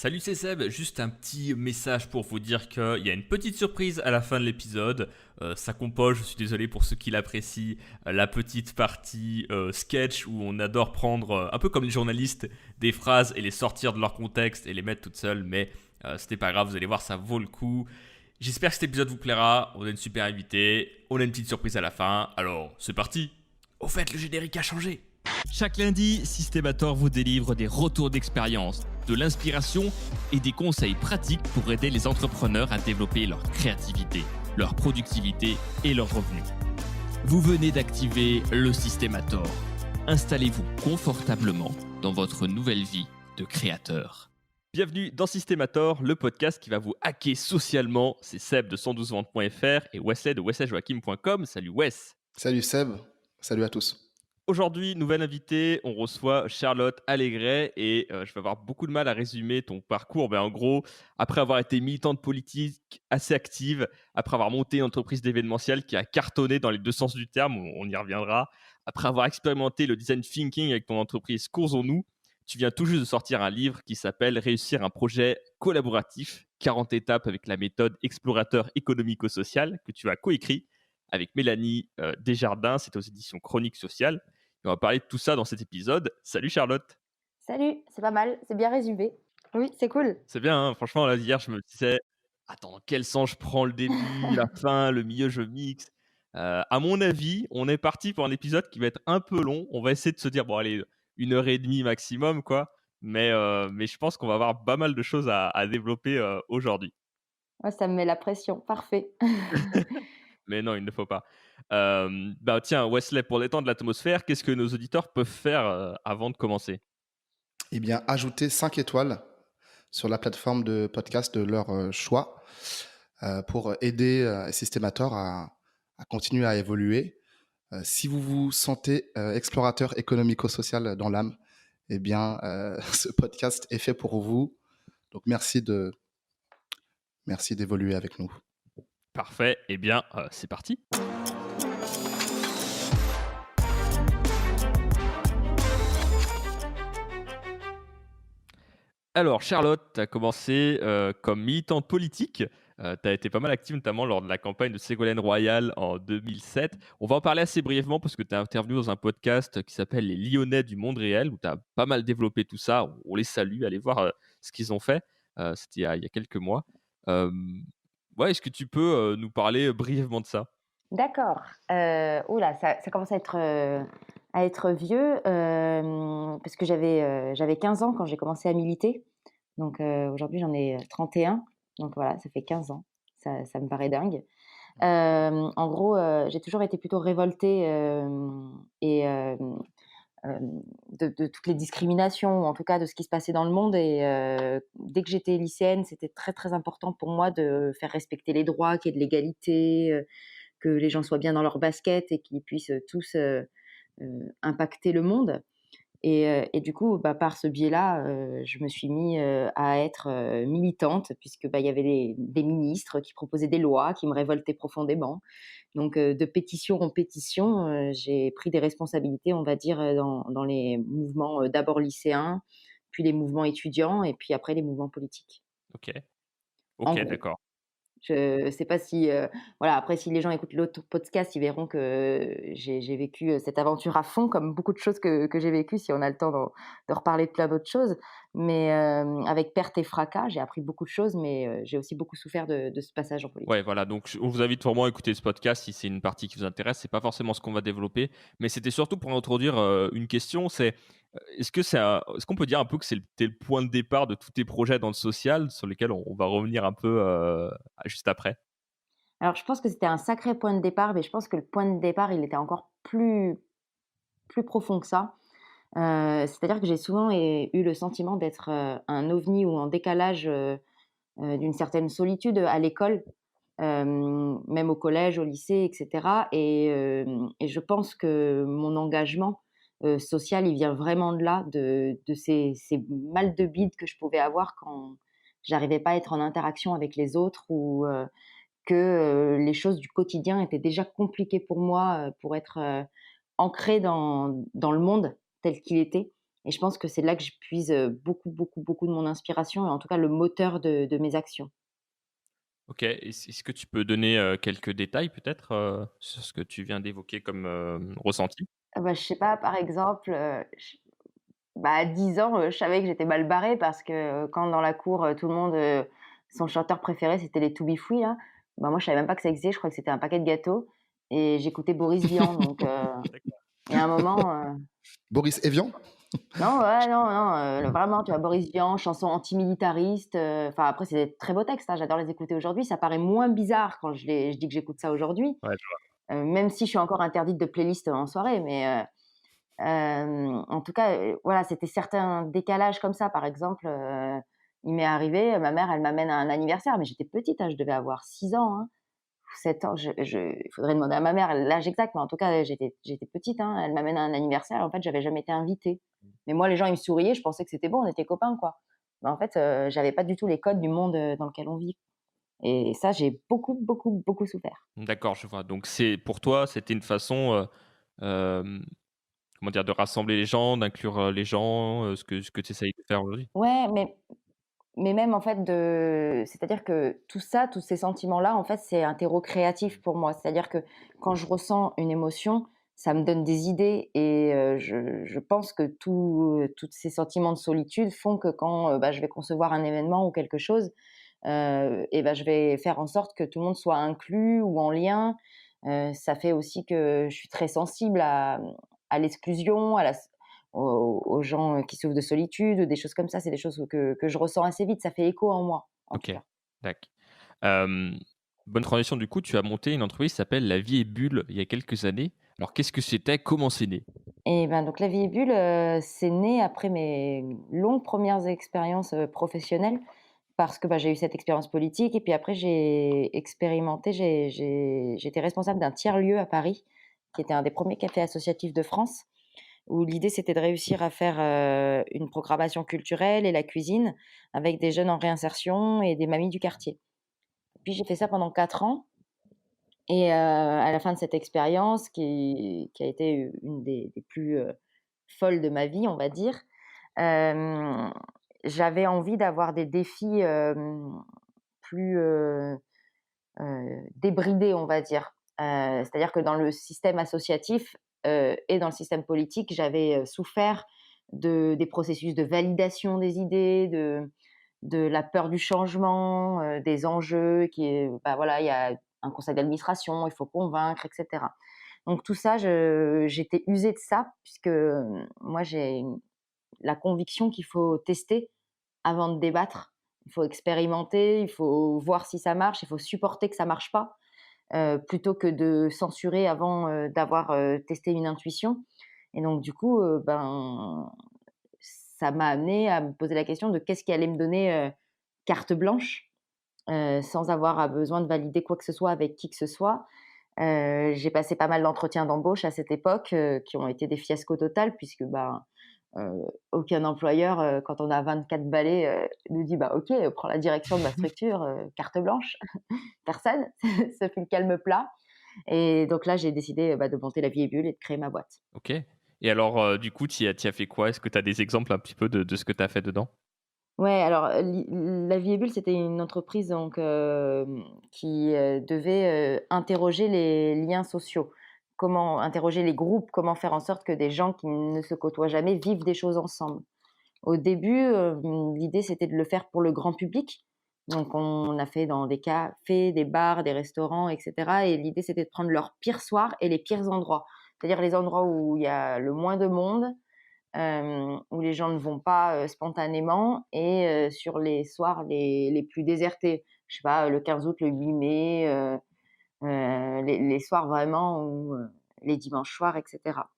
Salut, c'est Seb. Juste un petit message pour vous dire qu'il y a une petite surprise à la fin de l'épisode. Ça compose, je suis désolé pour ceux qui l'apprécient, la petite partie sketch où on adore prendre, un peu comme les journalistes, des phrases et les sortir de leur contexte et les mettre toutes seules. Mais c'était pas grave, vous allez voir, ça vaut le coup. J'espère que cet épisode vous plaira. On a une super invitée. On a une petite surprise à la fin. Alors, c'est parti. Au fait, le générique a changé. Chaque lundi, Systemator vous délivre des retours d'expérience, de l'inspiration et des conseils pratiques pour aider les entrepreneurs à développer leur créativité, leur productivité et leurs revenus. Vous venez d'activer le Systemator. Installez-vous confortablement dans votre nouvelle vie de créateur. Bienvenue dans Systemator, le podcast qui va vous hacker socialement. C'est Seb de 112ventes.fr et Wesley de wesleyjoachim.com. Salut Wes. Salut Seb, salut à tous. Aujourd'hui, nouvelle invitée, on reçoit Charlotte Allégret et je vais avoir beaucoup de mal à résumer ton parcours. En gros, après avoir été militante politique assez active, après avoir monté une entreprise d'événementiel qui a cartonné dans les deux sens du terme, on y reviendra, après avoir expérimenté le design thinking avec ton entreprise Coursons-nous, tu viens tout juste de sortir un livre qui s'appelle Réussir un projet collaboratif, 40 étapes avec la méthode explorateur économico-social que tu as coécrit avec Mélanie Desjardins, c'est aux éditions Chroniques Sociales. Et on va parler de tout ça dans cet épisode. Salut Charlotte. Salut, c'est pas mal, c'est bien résumé. Oui, c'est cool. C'est bien, hein, franchement, là, hier, je me disais, attends, dans quel sens je prends le début, la fin, le milieu, je mixe. À mon avis, on est parti pour un épisode qui va être un peu long. On va essayer de se dire, bon, allez, 1 heure et demie maximum, quoi. Mais je pense qu'on va avoir pas mal de choses à développer aujourd'hui. Ouais, ça me met la pression, parfait. Mais non, il ne faut pas. Tiens, Wesley, pour détendre l'atmosphère, qu'est-ce que nos auditeurs peuvent faire avant de commencer? Eh bien, ajoutez 5 étoiles sur la plateforme de podcast de leur choix pour aider Systemator à continuer à évoluer. Si vous vous sentez explorateur économico-social dans l'âme, eh bien, ce podcast est fait pour vous. Donc, merci d'évoluer avec nous. Parfait, eh bien, c'est parti. Alors, Charlotte, tu as commencé comme militante politique. Tu as été pas mal active, notamment lors de la campagne de Ségolène Royal en 2007. On va en parler assez brièvement parce que tu as intervenu dans un podcast qui s'appelle Les Lyonnais du monde réel, où tu as pas mal développé tout ça. On les salue, allez voir ce qu'ils ont fait. C'était il y a quelques mois. Euh, ouais, est-ce que tu peux nous parler brièvement de ça? D'accord. Ouh là, ça commence à être vieux, parce que j'avais 15 ans quand j'ai commencé à militer. Donc aujourd'hui, j'en ai 31. Donc voilà, ça fait 15 ans. Ça me paraît dingue. En gros, j'ai toujours été plutôt révoltée, et de toutes les discriminations, ou en tout cas de ce qui se passait dans le monde. Et dès que j'étais lycéenne, c'était très, très important pour moi de faire respecter les droits, qu'il y ait de l'égalité, que les gens soient bien dans leur basket et qu'ils puissent tous impacter le monde. Et du coup, par ce biais-là, je me suis mis à être militante, puisque il y avait des ministres qui proposaient des lois qui me révoltaient profondément. Donc, de pétition en pétition, j'ai pris des responsabilités, on va dire, dans les mouvements, d'abord lycéens, puis les mouvements étudiants et puis après les mouvements politiques, Ok, en ok, gros. d'accord. Je sais pas si, voilà, après si les gens écoutent l'autre podcast, ils verront que j'ai vécu, cette aventure à fond, comme beaucoup de choses que j'ai vécues, si on a le temps de reparler de plein d'autres choses. Mais, avec perte et fracas, j'ai appris beaucoup de choses, mais, j'ai aussi beaucoup souffert de ce passage en Ouais, politique. voilà, donc on vous invite vraiment à écouter ce podcast si c'est une partie qui vous intéresse. C'est pas forcément ce qu'on va développer, mais c'était surtout pour introduire une question. C'est est-ce qu'on peut dire un peu que c'était le point de départ de tous tes projets dans le social, sur lesquels on va revenir un peu juste après. Alors je pense que c'était un sacré point de départ, mais je pense que le point de départ, il était encore plus profond que ça. C'est-à-dire que j'ai souvent eu le sentiment d'être, un ovni ou en décalage, d'une certaine solitude à l'école. Même au collège, au lycée, et cetera. Et je pense que mon engagement, social, il vient vraiment de là, de ces mal de bide que je pouvais avoir quand j'arrivais pas à être en interaction avec les autres, ou que, les choses du quotidien étaient déjà compliquées pour moi, pour être, ancrée dans le monde tel qu'il était. et je pense que c'est là que je puise, beaucoup, beaucoup, beaucoup de mon inspiration et en tout cas le moteur de mes actions. OK. Est-ce que tu peux donner, quelques détails peut-être, sur ce que tu viens d'évoquer comme, ressenti? Ah bah, je sais pas, par exemple, à 10 ans, je savais que j'étais mal barrée parce que, quand dans la cour, tout le monde, son chanteur préféré, c'était les To Be Free là. Bah, moi, je savais même pas que ça existait, je crois que c'était un paquet de gâteaux et j'écoutais Boris Vian donc D'accord. il y a un moment, Boris Evian? non, ouais, non, non, vraiment, tu vois, Boris Vian, chanson antimilitariste, enfin après c'est des très beaux textes, hein, j'adore les écouter aujourd'hui. Ça paraît moins bizarre quand je dis que j'écoute ça aujourd'hui, Ouais, je vois. même si je suis encore interdite de playlist en soirée, mais en tout cas, voilà, c'était certains décalages comme ça. Par exemple, il m'est arrivé, ma mère, elle m'amène à un anniversaire, mais j'étais petite, hein, je devais avoir 6 ans, hein, ou 7 ans, il faudrait demander à ma mère l'âge exact, mais en tout cas, j'étais petite, hein. Elle m'amène à un anniversaire, en fait, j'avais jamais été invitée. Mais moi, les gens, ils me souriaient, je pensais que c'était bon, on était copains, quoi. Mais en fait, j'avais pas du tout les codes du monde, dans lequel on vit et ça, j'ai beaucoup, beaucoup, beaucoup souffert. D'accord, je vois. Donc c'est pour toi, c'était une façon, hem, comment dire? De rassembler les gens, d'inclure, les gens, ce que tu essayes de faire aujourd'hui? Ouais, mais même en fait c'est-à-dire que tout ça, tous ces sentiments-là, en fait, c'est un terreau créatif pour moi. C'est-à-dire que quand je ressens une émotion, ça me donne des idées et je pense que tous ces sentiments de solitude font que quand, je vais concevoir un événement ou quelque chose, et je vais faire en sorte que tout le monde soit inclus ou en lien. Ça fait aussi que je suis très sensible à l'exclusion, aux gens qui souffrent de solitude, des choses comme ça. C'est des choses que je ressens assez vite. Ça fait écho en moi, en tout OK, cas. d'acc hem, bonne transition du coup, tu as monté une entreprise qui s'appelle La Vie est Bulle il y a quelques années. Alors qu'est-ce que c'était? Comment c'est né? Et ben, donc la vie est bulle, c'est né après mes longues premières expériences, professionnelles parce que, j'ai eu cette expérience politique et puis après j'ai expérimenté, j'étais responsable d'un tiers-lieu à Paris, qui était un des premiers cafés associatifs de France, où l'idée c'était de réussir à faire, une programmation culturelle et la cuisine avec des jeunes en réinsertion et des mamies du quartier. Puis j'ai fait ça pendant 4 ans et à la fin de cette expérience qui a été une des plus, folles de ma vie, on va dire, hem, j'avais envie d'avoir des défis, plus, débridés, on va dire. C'est-à-dire que dans le système associatif, et dans le système politique, j'avais, souffert des processus de validation des idées, de la peur du changement, des enjeux qui est voilà, il y a un conseil d'administration, il faut convaincre et cetera. Donc tout ça, j'étais usée de ça puisque, moi j'ai la conviction qu'il faut tester avant de débattre. Il faut expérimenter, il faut voir si ça marche, il faut supporter que ça marche pas, plutôt que de censurer avant, d'avoir, testé une intuition et donc du coup, ça m'a amenée à me poser la question de qu'est-ce qui allait me donner, carte blanche, sans avoir besoin de valider quoi que ce soit avec qui que ce soit. J'ai passé pas mal d'entretiens d'embauche à cette époque, qui ont été des fiascos total puisque, aucun employeur, quand on a 24 balais, nous dit: «Bah, OK, prends la direction de ma structure, carte blanche». Personne. Ce fut le calme plat et donc là, j'ai décidé, de monter la vie est bulle et de créer ma boîte. OK. Et alors, du coup, tu as fait quoi? Est-ce que tu as des exemples un petit peu de ce que tu as fait dedans? Ouais, alors, la vie est bulle, c'était une entreprise donc, qui, devait, interroger les liens sociaux. Comment interroger les groupes, comment faire en sorte que des gens qui ne se côtoient jamais vivent des choses ensemble. Au début, l'idée, c'était de le faire pour le grand public. Donc on a fait dans des cafés, des bars, des restaurants et cetera et l'idée, c'était de prendre leurs pires soirs et les pires endroits. C'est-à-dire les endroits où il y a le moins de monde, où les gens ne vont pas, spontanément et sur les soirs les plus désertés. Je sais pas, le 15 août, le 8 mai, les soirs vraiment où, les dimanches soirs et cetera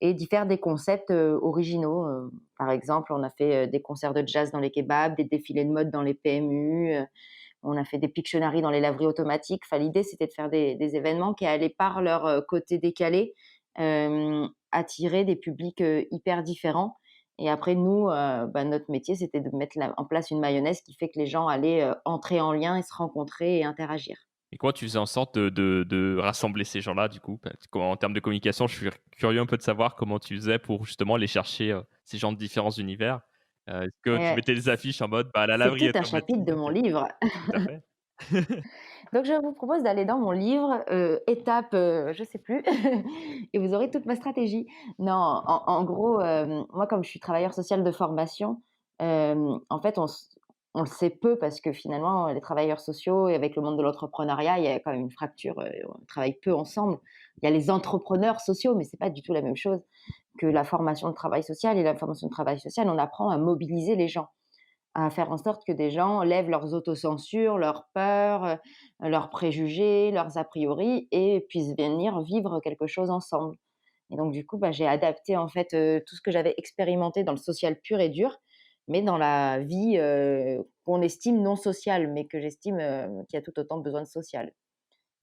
et d'y faire des concepts, originaux, par exemple, on a fait, des concerts de jazz dans les kebabs, des défilés de mode dans les PMU, on a fait des Pictionary dans les laveries automatiques. Enfin, l'idée, c'était de faire des événements qui allaient, par leur, côté décalé, attirer des publics, hyper différents et après nous, notre métier, c'était de mettre en place une mayonnaise qui fait que les gens allaient, entrer en lien et se rencontrer et interagir. Et comment tu faisais en sorte de rassembler ces gens-là, du coup? Parce qu'en termes de communication, je suis curieux un peu de savoir comment tu faisais pour justement aller chercher, ces gens de différents univers. Est-ce que tu Et mettais des affiches en mode: «Bah, la c'est laverie tout un chapitre de automatique»? mon livre. Tout à fait. Donc je vous propose d'aller dans mon livre, étape, je sais plus et vous aurez toute ma stratégie. Non, en gros, moi comme je suis travailleur social de formation, en fait on le sait peu parce que finalement les travailleurs sociaux et avec le monde de l'entrepreneuriat, il y a quand même une fracture, on travaille peu ensemble. Il y a les entrepreneurs sociaux, mais c'est pas du tout la même chose que la formation de travail social et la formation de travail social, on apprend à mobiliser les gens, à faire en sorte que des gens lèvent leurs autocensures, leurs peurs, leurs préjugés, leurs a priori et puissent venir vivre quelque chose ensemble. Et donc du coup, bah, j'ai adapté en fait, tout ce que j'avais expérimenté dans le social pur et dur, mais dans la vie, qu'on estime non sociale, mais que j'estime, qui a tout autant besoin de social.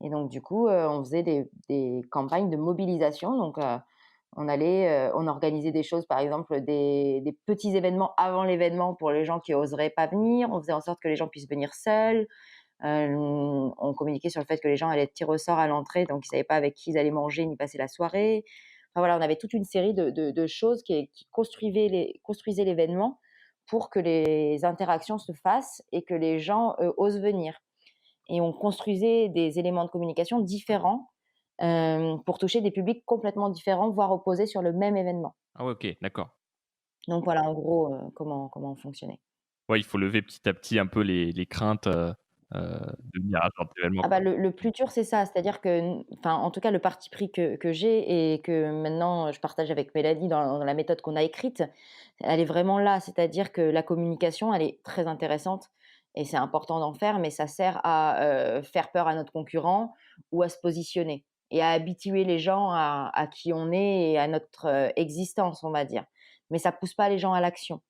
Et donc du coup, on faisait des campagnes de mobilisation. Donc, on organisait des choses, par exemple des petits événements avant l'événement pour les gens qui oseraient pas venir. On faisait en sorte que les gens puissent venir seuls. On communiquait sur le fait que les gens allaient être tirés au sort à l'entrée, donc ils savaient pas avec qui ils allaient manger ni passer la soirée. Enfin voilà, on avait toute une série de choses qui construisaient l'événement pour que les interactions se fassent et que les gens, osent venir. Et on construisait des éléments de communication différents, pour toucher des publics complètement différents, voire opposés sur le même événement. Ah ouais, OK, d'accord. Donc voilà, en gros, comment on fonctionnait. Ouais, il faut lever petit à petit un peu les craintes, de venir à ce genre d'événement, Ah quoi. bah, le plus dur, c'est ça, c'est-à-dire que enfin, en tout cas, le parti pris que j'ai et que maintenant, je partage avec Mélanie dans la méthode qu'on a écrite, elle est vraiment là. C'est-à-dire que la communication, elle est très intéressante et c'est important d'en faire, mais ça sert à, faire peur à notre concurrent ou à se positionner et à habituer les gens à qui on est et à notre, existence, on va dire. Mais ça pousse pas les gens à l'action.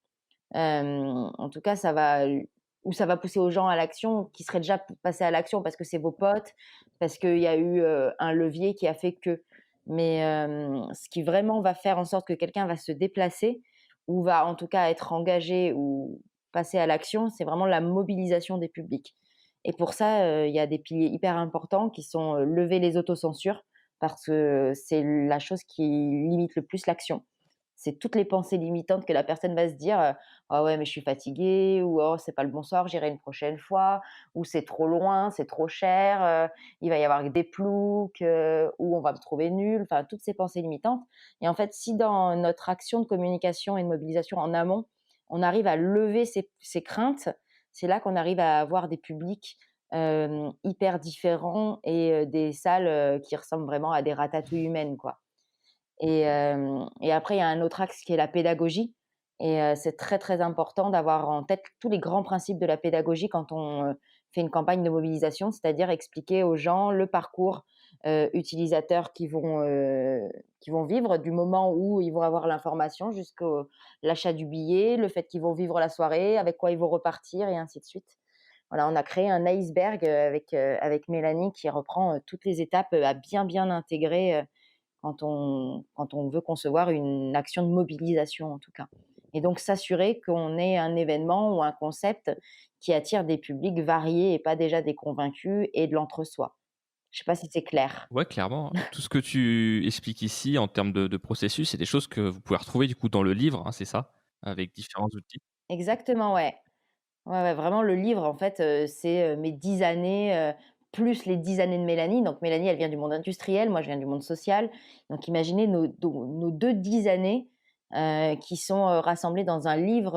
En tout cas, ça va pousser aux gens à l'action qui seraient déjà passés à l'action parce que c'est vos potes, parce qu'il y a eu, un levier qui a fait que. Mais, ce qui vraiment va faire en sorte que quelqu'un va se déplacer ou va en tout cas être engagé ou passer à l'action, c'est vraiment la mobilisation des publics. Et pour ça, il y a des piliers hyper importants qui sont, lever les autocensures parce que c'est la chose qui limite le plus l'action. C'est toutes les pensées limitantes que la personne va se dire, «Ah ouais, mais je suis fatiguée» ou «Oh, c'est pas le bon soir, j'irai une prochaine fois» ou «C'est trop loin, c'est trop cher, il va y avoir des ploucs, ou on va me trouver nulle», enfin toutes ces pensées limitantes. Et en fait, si dans notre action de communication et de mobilisation en amont, on arrive à lever ces craintes, c'est là qu'on arrive à avoir des publics, hyper différents et des salles, qui ressemblent vraiment à des ratatouilles humaines, quoi. Et après, il y a un autre axe qui est la pédagogie et c'est très, très important d'avoir en tête tous les grands principes de la pédagogie quand on, fait une campagne de mobilisation. C'est-à-dire expliquer aux gens le parcours, utilisateur qu'ils vont vivre du moment où ils vont avoir l'information jusqu'au l'achat du billet, le fait qu'ils vont vivre la soirée, avec quoi ils vont repartir et ainsi de suite. Voilà, on a créé un iceberg, avec Mélanie qui reprend, toutes les étapes, à bien, bien intégrer, quand on veut concevoir une action de mobilisation, en tout cas. Et donc s'assurer qu'on ait un événement ou un concept qui attire des publics variés et pas déjà des convaincus et de l'entre-soi. Je sais pas si c'est clair? Ouais, clairement, tout ce que tu expliques ici en termes de processus, c'est des choses que vous pouvez retrouver du coup dans le livre, hein, c'est ça? Avec différents outils? Exactement, ouais. Ouais, ouais, vraiment le livre en fait, c'est, mes 10 années, plus les 10 années de Mélanie. Donc Mélanie, elle vient du monde industriel, moi je viens du monde social. Donc imaginez nos 2 10 années, qui sont, rassemblées dans un livre,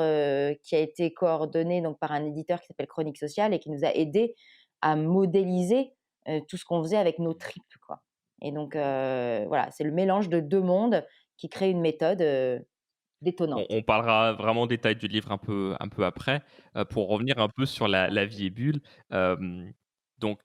qui a été coordonné donc par un éditeur qui s'appelle Chronique Sociale et qui nous a aidés à modéliser, tout ce qu'on faisait avec nos tripes, quoi. Et donc voilà, c'est le mélange de 2 mondes qui crée une méthode, détonnante. On parlera vraiment en détail du livre un peu après. Pour revenir un peu sur la vie et bulle, donc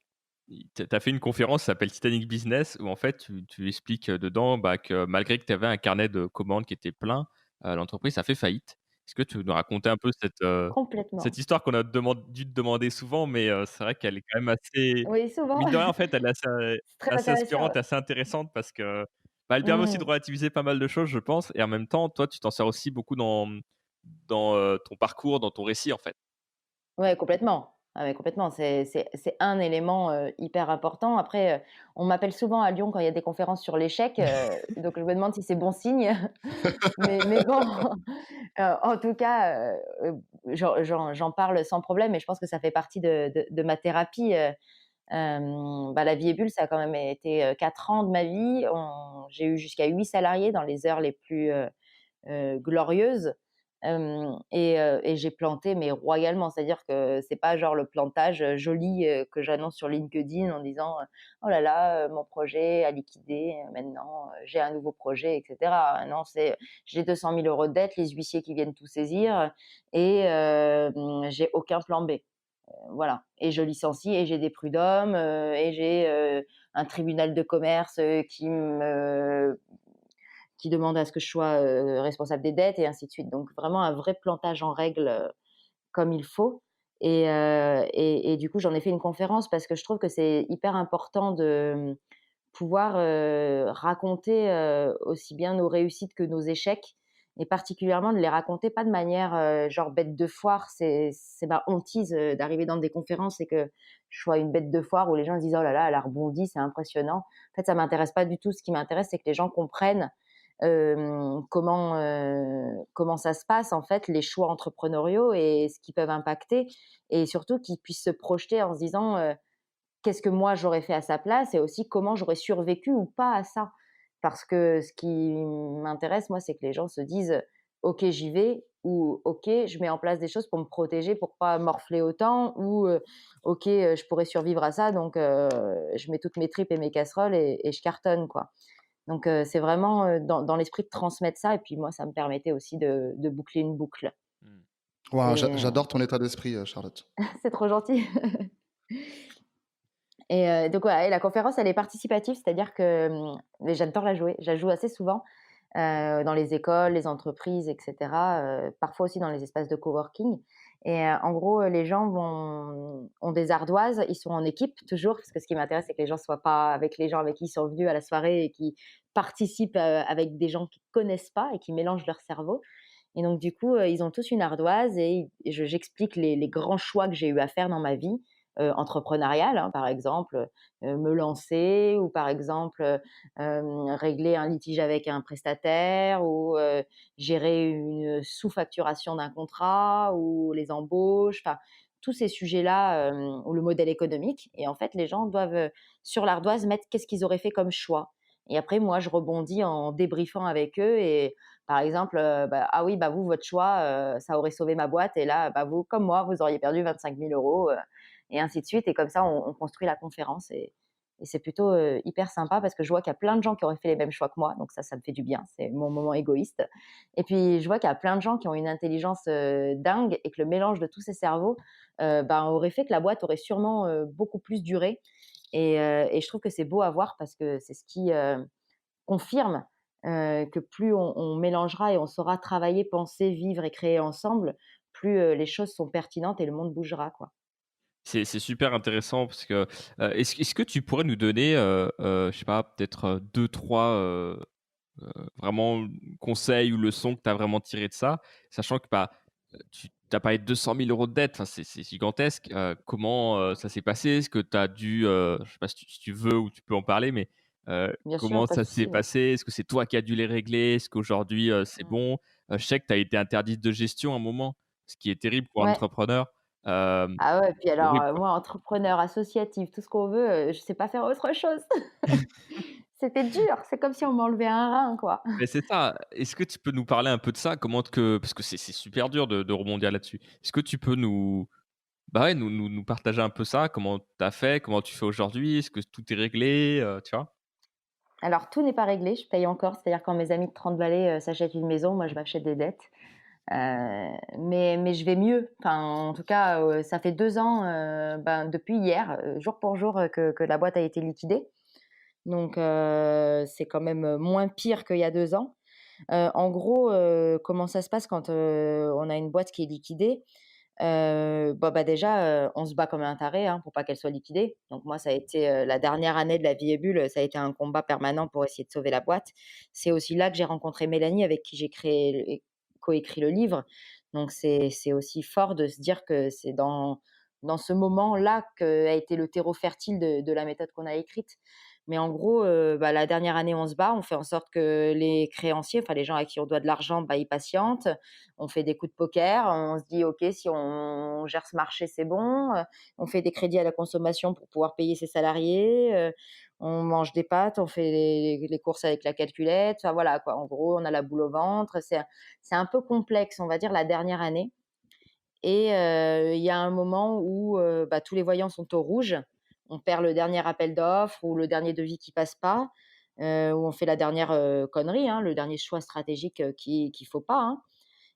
tu as fait une conférence qui s'appelle Titanic Business où en fait tu expliques, dedans, bah, que malgré que tu avais un carnet de commandes qui était plein, l'entreprise a fait faillite. Est-ce que tu veux nous raconter un peu cette Complètement. histoire qu'on a dû te demander souvent, mais c'est vrai qu'elle est quand même assez Oui, souvent. mine de rien, en fait, elle est C'est très assez intéressant, inspirante, ouais. assez intéressante parce que, bah, elle permet aussi de Mmh. relativiser pas mal de choses, je pense et en même temps, toi, tu t'en sers aussi beaucoup dans ton parcours, dans ton récit, en fait. Ouais, complètement. Ah ouais, complètement, c'est un élément, hyper important. Après, on m'appelle souvent à Lyon quand il y a des conférences sur l'échec, donc je me demande si c'est bon signe. Mais bon, en tout cas, j'en parle sans problème et je pense que ça fait partie de ma thérapie. Bah, la vie est bulle, ça a quand même été, 4 ans de ma vie. On J'ai eu jusqu'à 8 salariés dans les heures les plus, glorieuses. Et j'ai planté, mais royalement. C'est-à-dire que c'est pas genre le plantage, joli, que j'annonce sur LinkedIn en disant, «Oh là là, mon projet a liquidé, maintenant, j'ai un nouveau projet» et cetera. Non, c'est j'ai 200 000 € de dettes, les huissiers qui viennent tout saisir et j'ai aucun plan B. Voilà, et je licencie et j'ai des prud'hommes, et j'ai, un tribunal de commerce, qui demande à ce que je sois, responsable des dettes et ainsi de suite. Donc vraiment un vrai plantage en règle, comme il faut. Et du coup, j'en ai fait une conférence parce que je trouve que c'est hyper important de, pouvoir, raconter, aussi bien nos réussites que nos échecs et particulièrement de les raconter pas de manière, genre bête de foire. C'est ma hantise, d'arriver dans des conférences et que je sois une bête de foire où les gens se disent: «Oh là là, elle a rebondi, c'est impressionnant». En fait, ça m'intéresse pas du tout. Ce qui m'intéresse, c'est que les gens comprennent, comment ça se passe en fait, les choix entrepreneuriaux et ce qu'ils peuvent impacter et surtout qu'ils puissent se projeter en se disant, qu'est-ce que moi j'aurais fait à sa place et aussi comment j'aurais survécu ou pas à ça. Parce que ce qui m'intéresse moi, c'est que les gens se disent: «OK, j'y vais» ou «OK, je mets en place des choses pour me protéger, pour pas morfler autant» ou «OK, je pourrais survivre à ça donc je mets toutes mes tripes et mes casseroles et je cartonne» quoi. Donc c'est vraiment, dans l'esprit de transmettre ça et puis moi, ça me permettait aussi de boucler une boucle Hmm. Waouh, et j'adore ton état d'esprit, Charlotte. c'est trop gentil. Et donc voilà, et la conférence, elle est participative, c'est-à-dire que, mais j'adore la jouer. Je la joue assez souvent, dans les écoles, les entreprises et cetera, parfois aussi dans les espaces de coworking et en gros, les gens ont des ardoises, ils sont en équipe toujours parce que ce qui m'intéresse, c'est que les gens soient pas avec les gens avec qui ils sont venus à la soirée et qui participent, avec des gens qu'ils connaissent pas et qui mélangent leur cerveau et donc du coup, ils ont tous une ardoise et j'explique les grands choix que j'ai eu à faire dans ma vie, entrepreneuriale, hein, par exemple, me lancer ou par exemple, régler un litige avec un prestataire ou, gérer une sous-facturation d'un contrat ou les embauches, enfin tous ces sujets-là, ou le modèle économique et en fait les gens doivent, sur l'ardoise mettre qu'est-ce qu'ils auraient fait comme choix et après moi je rebondis en débriefant avec eux et par exemple, bah, «Ah oui, bah, vous, votre choix, ça aurait sauvé ma boîte et là, bah, vous, comme moi, vous auriez perdu 25 000 € et ainsi de suite et comme ça, on construit la conférence et c'est plutôt, hyper sympa parce que je vois qu'il y a plein de gens qui auraient fait les mêmes choix que moi, donc ça me fait du bien, c'est mon moment égoïste et puis je vois qu'il y a plein de gens qui ont une intelligence, dingue et que le mélange de tous ces cerveaux, ben, aurait fait que la boîte aurait sûrement, beaucoup plus duré et je trouve que c'est beau à voir parce que c'est ce qui, confirme, que plus on mélangera et on saura travailler, penser, vivre et créer ensemble, plus, les choses sont pertinentes et le monde bougera, quoi. C'est super intéressant parce que, est-ce que tu pourrais nous donner, je sais pas, peut-être, 2-3, vraiment conseils ou leçons que tu as vraiment tirées de ça? Sachant que, bah, tu as parlé de 200 000 € de dettes, enfin, c'est gigantesque. Comment, ça s'est passé? Est-ce que tu as dû, je sais pas si tu veux ou tu peux en parler, mais, Bien sûr, comment pas de ça s'est souci, ouais. passé? Est-ce que c'est toi qui as dû les régler? Est-ce qu'aujourd'hui, c'est Mmh. bon? Je sais que tu as été interdite de gestion à un moment, ce qui est terrible pour un Ouais. entrepreneur. Ah ouais, puis C'est alors, horrible, quoi. moi, entrepreneur, associatif, tout ce qu'on veut, je sais pas faire autre chose. C'était dur, c'est comme si on m'enlevait un rein, quoi. Mais c'est ça. Est-ce que tu peux nous parler un peu de ça? Comment que parce que c'est super dur de rebondir là-dessus. Est-ce que tu peux nous bah, ouais, nous partager un peu ça? Comment tu as fait? Comment tu fais aujourd'hui? Est-ce que tout est réglé? Tu vois? Alors tout n'est pas réglé, je paye encore, c'est-à-dire quand mes amis de 30 balais, s'achètent une maison, moi je m'achète des dettes. Mais je vais mieux. Enfin, en tout cas, ça fait 2 ans, ben, depuis hier, jour pour jour, que la boîte a été liquidée. Donc c'est quand même, moins pire qu'il y a 2 ans. En gros, comment ça se passe quand, on a une boîte qui est liquidée? Bah, déjà, on se bat comme un taré, hein, pour pas qu'elle soit liquidée. Donc moi, ça a été, la dernière année de la vie est bulle, ça a été un combat permanent pour essayer de sauver la boîte. C'est aussi là que j'ai rencontré Mélanie avec qui j'ai créé et coécrit le livre. Donc c'est aussi fort de se dire que c'est dans dans ce moment-là qu'a été le terreau fertile de la méthode qu'on a écrite. Mais en gros, la dernière année, on se bat, on fait en sorte que les créanciers, enfin les gens à qui on doit de l'argent, ils patientent. On fait des coups de poker, on se dit: «OK, si on gère ce marché, c'est bon». On fait des crédits à la consommation pour pouvoir payer ses salariés, on mange des pâtes, on fait les courses avec la calculette, enfin voilà quoi. En gros, on a la boule au ventre. C'est un peu complexe, on va dire, la dernière année. Et il y a un moment où, tous les voyants sont au rouge. On perd le dernier appel d'offres ou le dernier devis qui passe pas, ou on fait la dernière, connerie, hein, le dernier choix stratégique, qu'il faut pas, hein.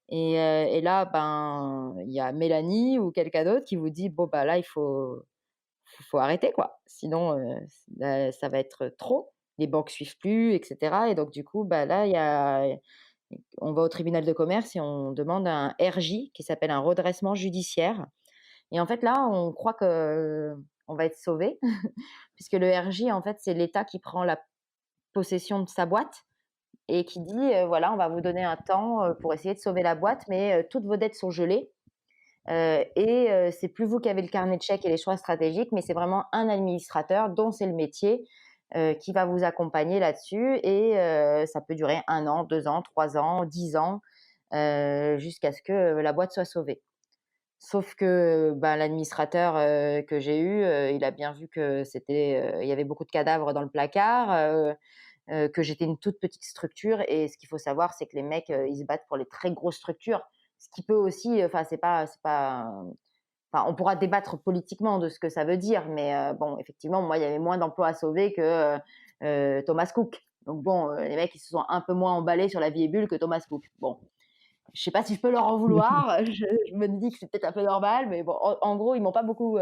Et là, il y a Mélanie ou quelqu'un d'autre qui vous dit: «Bon, là, il faut arrêter, quoi. Sinon, ça va être trop. Les banques suivent plus et cetera». Et donc du coup, là, on va au tribunal de commerce et on demande un RJ qui s'appelle un redressement judiciaire. Et en fait, là, on croit que on va être sauvé puisque le RJ, en fait, c'est l'État qui prend la possession de sa boîte et qui dit, «Voilà, on va vous donner un temps, pour essayer de sauver la boîte, mais toutes vos dettes sont gelées, c'est plus vous qui avez le carnet de chèques et les choix stratégiques, mais c'est vraiment un administrateur dont c'est le métier, qui va vous accompagner là-dessus». Et ça peut durer 1 an, 2 ans, 3 ans, 10 ans, jusqu'à ce que la boîte soit sauvée. Sauf que, l'administrateur, que j'ai eu, il a bien vu que il y avait beaucoup de cadavres dans le placard, que j'étais une toute petite structure. Et ce qu'il faut savoir, c'est que les mecs, ils se battent pour les très grosses structures. Ce qui peut aussi, c'est pas, enfin, on pourra débattre politiquement de ce que ça veut dire, mais bon, effectivement, moi, il y avait moins d'emplois à sauver que, Thomas Cook. Donc bon, les mecs, ils se sont un peu moins emballés sur la vie et bulle que Thomas Cook. Bon, je sais pas si je peux leur en vouloir, je me dis que c'est peut-être un peu normal, mais bon, en gros, ils m'ont pas beaucoup,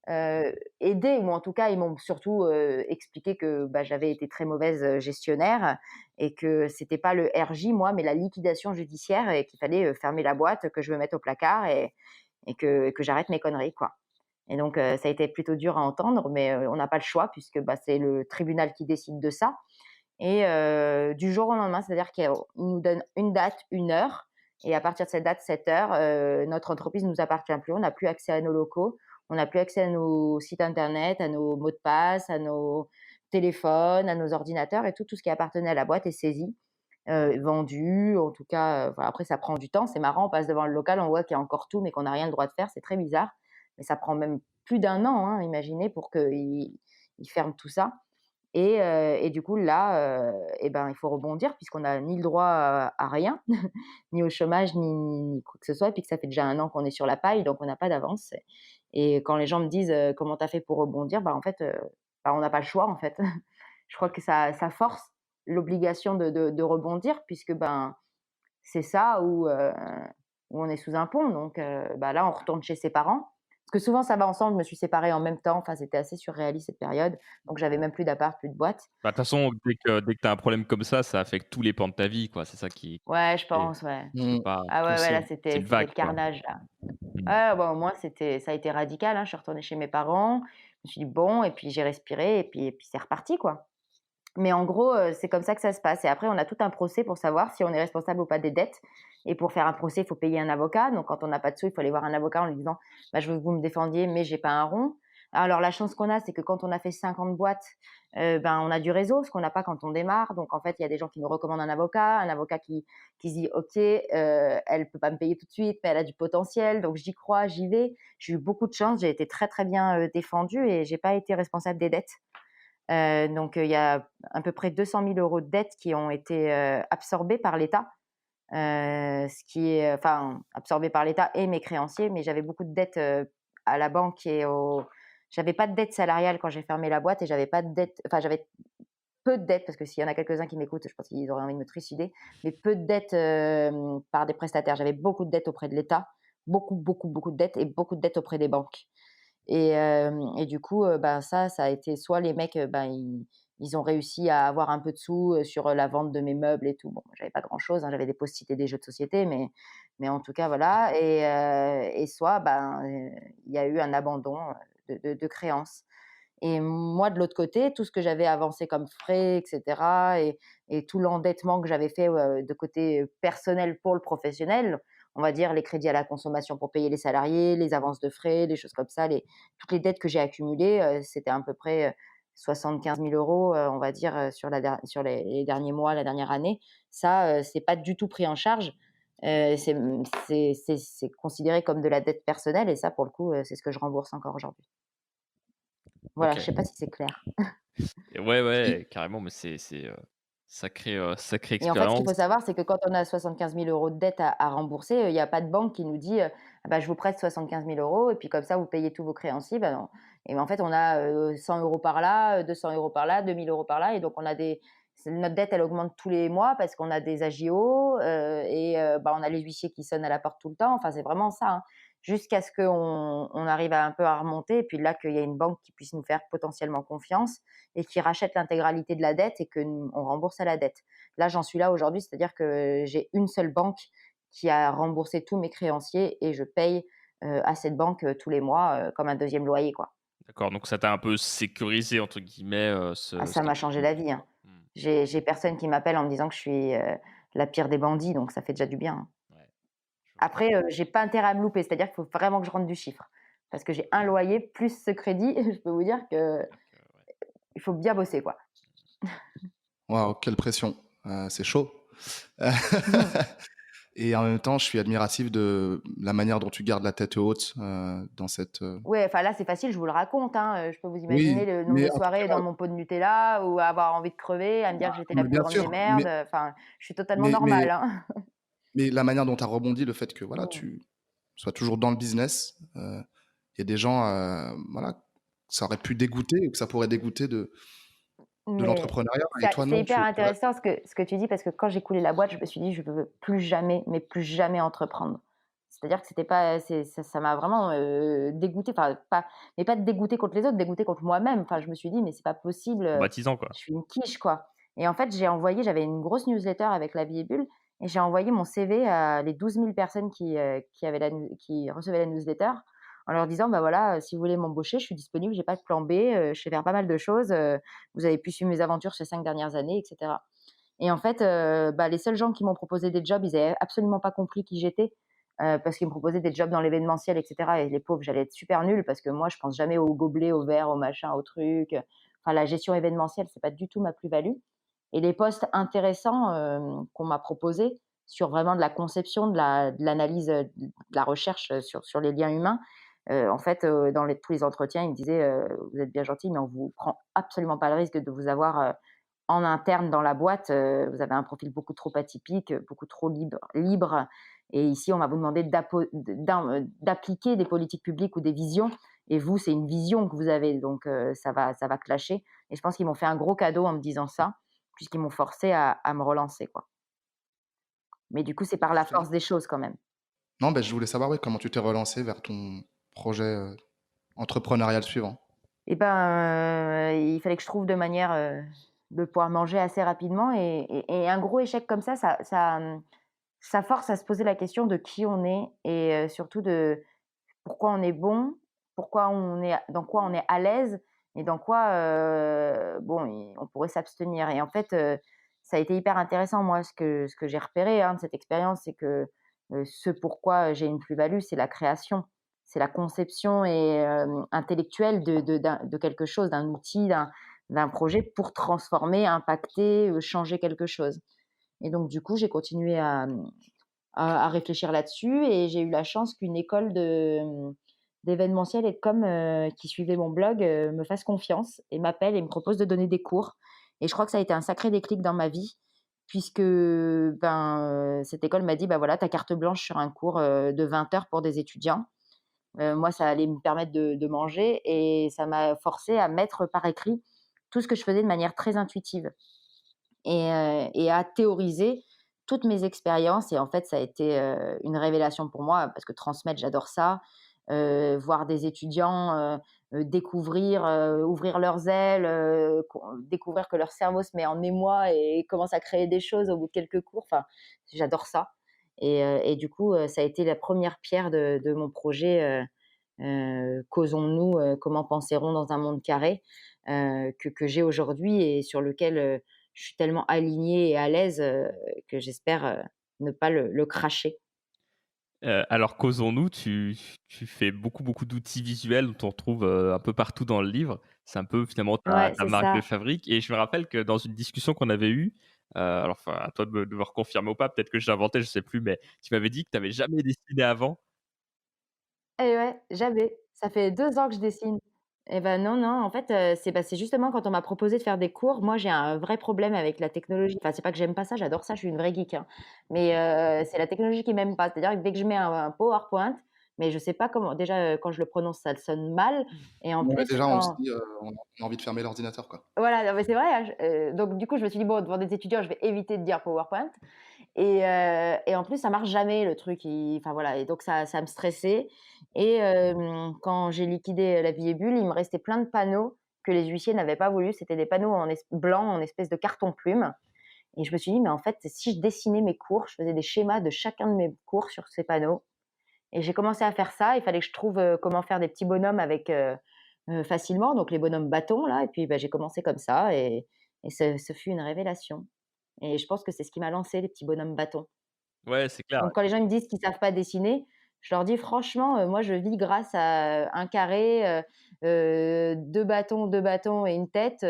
aidée, ou en tout cas, ils m'ont surtout, expliqué que, j'avais été très mauvaise, gestionnaire, et que c'était pas le RJ, moi, mais la liquidation judiciaire, et qu'il fallait, fermer la boîte, que je me mette au placard, et que j'arrête mes conneries, quoi. Et donc ça a été plutôt dur à entendre, mais on n'a pas le choix puisque, c'est le tribunal qui décide de ça. Et du jour au lendemain, c'est-à-dire qu'ils nous donnent une date, une heure, et à partir de cette date, cette heure, notre entreprise ne nous appartient plus. On n'a plus accès à nos locaux, on n'a plus accès à nos sites internet, à nos mots de passe, à nos téléphones, à nos ordinateurs, et tout ce qui appartenait à la boîte est saisi, vendu. En tout cas, voilà. Après ça prend du temps, c'est marrant, on passe devant le local, on voit qu'il y a encore tout, mais qu'on n'a rien le droit de faire, c'est très bizarre. Mais ça prend même plus d'1 an, hein, imaginez, pour qu'ils ferment tout ça. Et du coup là, il faut rebondir puisqu'on n'a ni le droit à rien, ni au chômage, ni quoi que ce soit, et puis que ça fait déjà 1 an qu'on est sur la paille, donc on n'a pas d'avance. Et quand les gens me disent, «Comment tu as fait pour rebondir?», en fait, on n'a pas le choix, en fait. Je crois que ça force l'obligation de rebondir puisque, c'est ça, où on est sous un pont. Donc là, on retourne chez ses parents. Parce que souvent, ça va ensemble. Je me suis séparée en même temps. Enfin, c'était assez surréaliste cette période. Donc, j'avais même plus d'appart, plus de boîte. De toute façon, dès que tu as un problème comme ça affecte tous les pans de ta vie, quoi. C'est ça qui Ouais, je est pense, ouais. c'est Mmh. pas Ah ouais, ouais, là, c'est c'était une c'était vague, le quoi. carnage, là. Mmh. Ouais, au moins, ça a été radical, hein. Je suis retournée chez mes parents. Je me suis dit: «Bon», et puis j'ai respiré, et puis c'est reparti, quoi. Mais en gros, c'est comme ça que ça se passe. Et après, on a tout un procès pour savoir si on est responsable ou pas des dettes. Et pour faire un procès, il faut payer un avocat. Donc quand on n'a pas de sous, il faut aller voir un avocat en lui disant: «Je veux que vous me défendiez, mais j'ai pas un rond». Alors la chance qu'on a, c'est que quand on a fait 50 boîtes, on a du réseau, ce qu'on n'a pas quand on démarre. Donc en fait, il y a des gens qui nous recommandent un avocat qui se dit: «OK, elle peut pas me payer tout de suite, mais elle a du potentiel, donc j'y crois, j'y vais». J'ai eu beaucoup de chance, j'ai été très, très bien, défendue, et j'ai pas été responsable des dettes. Donc il y a à peu près 200 000 € de dettes qui ont été, absorbées par l'État, ce qui est, enfin, absorbées par l'État et mes créanciers. Mais j'avais beaucoup de dettes, à la banque, j'avais pas de dette salariale quand j'ai fermé la boîte, et j'avais pas de dette, enfin, j'avais peu de dettes, parce que s'il y en a quelques-uns qui m'écoutent, je pense qu'ils auraient envie de me trucider, mais peu de dettes, par des prestataires. J'avais beaucoup de dettes auprès de l'État, beaucoup, beaucoup, beaucoup de dettes, et beaucoup de dettes auprès des banques. Et du coup, ça a été soit les mecs, ils ont réussi à avoir un peu de sous, sur, la vente de mes meubles et tout. Bon, j'avais pas grand-chose, hein, j'avais des post-it et des jeux de société, mais en tout cas, voilà. Et soit, il y a eu un abandon, de créances. Et moi, de l'autre côté, tout ce que j'avais avancé comme frais, et cetera, et tout l'endettement que j'avais fait, de côté, personnel pour le professionnel, on va dire, les crédits à la consommation pour payer les salariés, les avances de frais, les choses comme ça, toutes les dettes que j'ai accumulées, c'était à peu près 75 000 euros, on va dire, sur les derniers mois, la dernière année. Ça, c'est pas du tout pris en charge. C'est c'est considéré comme de la dette personnelle et ça, pour le coup, c'est ce que je rembourse encore aujourd'hui. Voilà, Ok. je sais pas si c'est clair. Et ouais, Et ouais, carrément, mais c'est sacrée Et en fait, ce qu'il expérience. faut savoir, c'est que quand on a 75 000 € de dette à rembourser, il y a pas de banque qui nous dit, «Ah bah, je vous prête 75 000 € et puis comme ça, vous payez tous vos créanciers». Bah, non. Et en fait, on a, 100 € par là, 200 € par là, 2 000 € par là et donc on a notre dette, elle augmente tous les mois parce qu'on a des agios, bah, on a les huissiers qui sonnent à la porte tout le temps. Enfin, c'est vraiment ça, hein. Jusqu'à ce qu'on arrive un peu à remonter et puis là, qu'il y a une banque qui puisse nous faire potentiellement confiance et qui rachète l'intégralité de la dette et qu'on rembourse à la dette. Là, j'en suis là aujourd'hui, c'est-à-dire que j'ai une seule banque qui a remboursé tous mes créanciers et je paye, à cette banque, tous les mois, comme un deuxième loyer, quoi. D'accord, donc ça t'a un peu «sécurisé» entre guillemets, Ah, ce ça m'a cette changé la vie, hein. mmh, J'ai personne qui m'appelle en me disant que je suis, la pire des bandits, donc ça fait déjà du bien, hein. ouais, je vois. Après, j'ai pas intérêt à me louper, c'est-à-dire qu'il faut vraiment que je rentre du chiffre. Parce que j'ai un loyer plus ce crédit, je peux vous dire qu'il C'est-à-dire que ouais. faut bien bosser, quoi. waouh, quelle pression. C'est chaud. Et en même temps, je suis admiratif de la manière dont tu gardes la tête haute, dans cette, Ouais, enfin là, c'est facile, je vous le raconte, hein, je peux vous imaginer oui, le nombre mais de en tout soirées cas, dans mon pot de Nutella ou à avoir envie de crever, à me dire que j'étais la mais plus bien grande des sûr, merdes, enfin, je suis totalement mais mais normale, hein. mais la manière dont tu as rebondi, le fait que, voilà, Mmh. tu sois toujours dans le business, il y a des gens, voilà, ça aurait pu dégoûter ou que ça pourrait dégoûter de Mais l'entrepreneuriat et ça toi c'est non, hyper tu restes. intéressant ce que tu dis parce que quand j'ai coulé la boîte, je me suis dit: «Je veux plus jamais, mais plus jamais entreprendre». C'est-à-dire que c'était pas c'est ça m'a vraiment, dégoûtée, enfin pas dégoûtée contre les autres, dégoûtée contre moi-même. Enfin, je me suis dit: «Mais c'est pas possible, Traumatisant, quoi. je suis une quiche, quoi». Et en fait, j'avais une grosse newsletter avec La Vie est Bulle et j'ai envoyé mon CV à les 12 000 personnes qui recevaient la newsletter en leur disant: «Bah, voilà, si vous voulez m'embaucher, je suis disponible, j'ai pas de plan B, je sais faire pas mal de choses, vous avez pu suivre mes aventures ces 5 dernières années» et cetera. Et en fait, bah, les seuls gens qui m'ont proposé des jobs, ils avaient absolument pas compris qui j'étais, parce qu'ils me proposaient des jobs dans l'événementiel et cetera et les pauvres, j'allais être super nulle parce que moi, je pense jamais aux gobelets, aux verres, aux machins, aux trucs, enfin la gestion événementielle, c'est pas du tout ma plus-value. Et les postes intéressants, qu'on m'a proposés sur vraiment de la conception, de l'analyse, de la recherche, sur les liens humains, en fait, dans tous les entretiens, ils me disaient: «Vous êtes bien gentil, mais on vous prend absolument pas le risque de vous avoir, en interne dans la boîte, vous avez un profil beaucoup trop atypique, beaucoup trop libre et ici on va vous demander d'appliquer des politiques publiques ou des visions et vous, c'est une vision que vous avez donc ça va clasher» et je pense qu'ils m'ont fait un gros cadeau en me disant ça, puisqu'ils m'ont forcé à me relancer, quoi. Mais du coup, c'est par la force des choses quand même. Non, ben, je voulais savoir, oui, comment tu t'es relancé vers ton projet, entrepreneurial suivant? Et ben, il fallait que je trouve de manière, de pouvoir manger assez rapidement et un gros échec comme ça force à se poser la question de qui on est et surtout de pourquoi on est bon, pourquoi on est dans quoi on est à l'aise et dans quoi, bon, on pourrait s'abstenir et en fait, ça a été hyper intéressant moi ce que j'ai repéré, hein, de cette expérience, c'est que, ce pourquoi j'ai une plus-value, c'est la création. C'est la conception et intellectuelle de quelque chose, d'un outil, d'un projet pour transformer, impacter, changer quelque chose et donc du coup, j'ai continué à réfléchir là-dessus et j'ai eu la chance qu'une école d'événementiel et de com, qui suivait mon blog, me fasse confiance et m'appelle et me propose de donner des cours et je crois que ça a été un sacré déclic dans ma vie puisque, ben, cette école m'a dit: «Bah, voilà, tu carte blanche sur un cours, de 20 heures pour des étudiants». Moi, ça allait me permettre de manger et ça m'a forcé à mettre par écrit tout ce que je faisais de manière très intuitive et à théoriser toutes mes expériences et en fait, ça a été, une révélation pour moi parce que transmettre, j'adore ça. Voir des étudiants, découvrir, ouvrir leurs ailes, découvrir que leur cerveau se met en émoi et commence à créer des choses au bout de quelques cours, enfin, j'adore ça et du coup, ça a été la première pierre de mon projet, Causons-nous, comment penseront dans un monde carré, que j'ai aujourd'hui et sur lequel, je suis tellement alignée et à l'aise, que j'espère, ne pas le cracher. Alors causons-nous, tu fais beaucoup, beaucoup d'outils visuels dont on retrouve, un peu partout dans le livre. C'est un peu finalement ta Ouais, ta c'est marque de ça. fabrique et je me rappelle que dans une discussion qu'on avait eue, alors enfin à toi de me reconfirmer ou pas, peut-être que j'ai inventé, je sais plus, mais tu m'avais dit que tu avais jamais dessiné avant. Et ouais, jamais. Ça fait 2 ans que je dessine. Et ben non, non, en fait, c'est justement quand on m'a proposé de faire des cours, moi j'ai un vrai problème avec la technologie. Enfin, c'est pas que j'aime pas ça, j'adore ça, je suis une vraie geek, hein. Mais, c'est la technologie qui m'aime pas. C'est-à-dire que dès que je mets un PowerPoint, mais je sais pas comment déjà, quand je le prononce, ça sonne mal et en Ouais, plus déjà, on se quand dit, on a envie de fermer l'ordinateur, quoi. voilà, non mais c'est vrai, hein, donc du coup, je me suis dit: «Bon, devant des étudiants, je vais éviter de dire PowerPoint». Et en plus, ça marche jamais le truc, il enfin voilà et donc ça me stressait et quand j'ai liquidé, La Vie est Bulle, il me restait plein de panneaux que les huissiers n'avaient pas voulu. C'était des panneaux en blancs, en espèce de carton plume et je me suis dit: «Mais en fait, si je dessinais mes cours, je faisais des schémas de chacun de mes cours sur ces panneaux» et j'ai commencé à faire ça. Il fallait que je trouve, comment faire des petits bonhommes avec, facilement, donc les bonhommes bâtons là et puis, bah, j'ai commencé comme ça et ce fut une révélation et je pense que c'est ce qui m'a lancé les petits bonhommes bâtons. Ouais, c'est clair. Donc quand les gens ils me disent qu'ils savent pas dessiner, je leur dis: «Franchement, moi je vis grâce à un carré, 2 bâtons et une tête,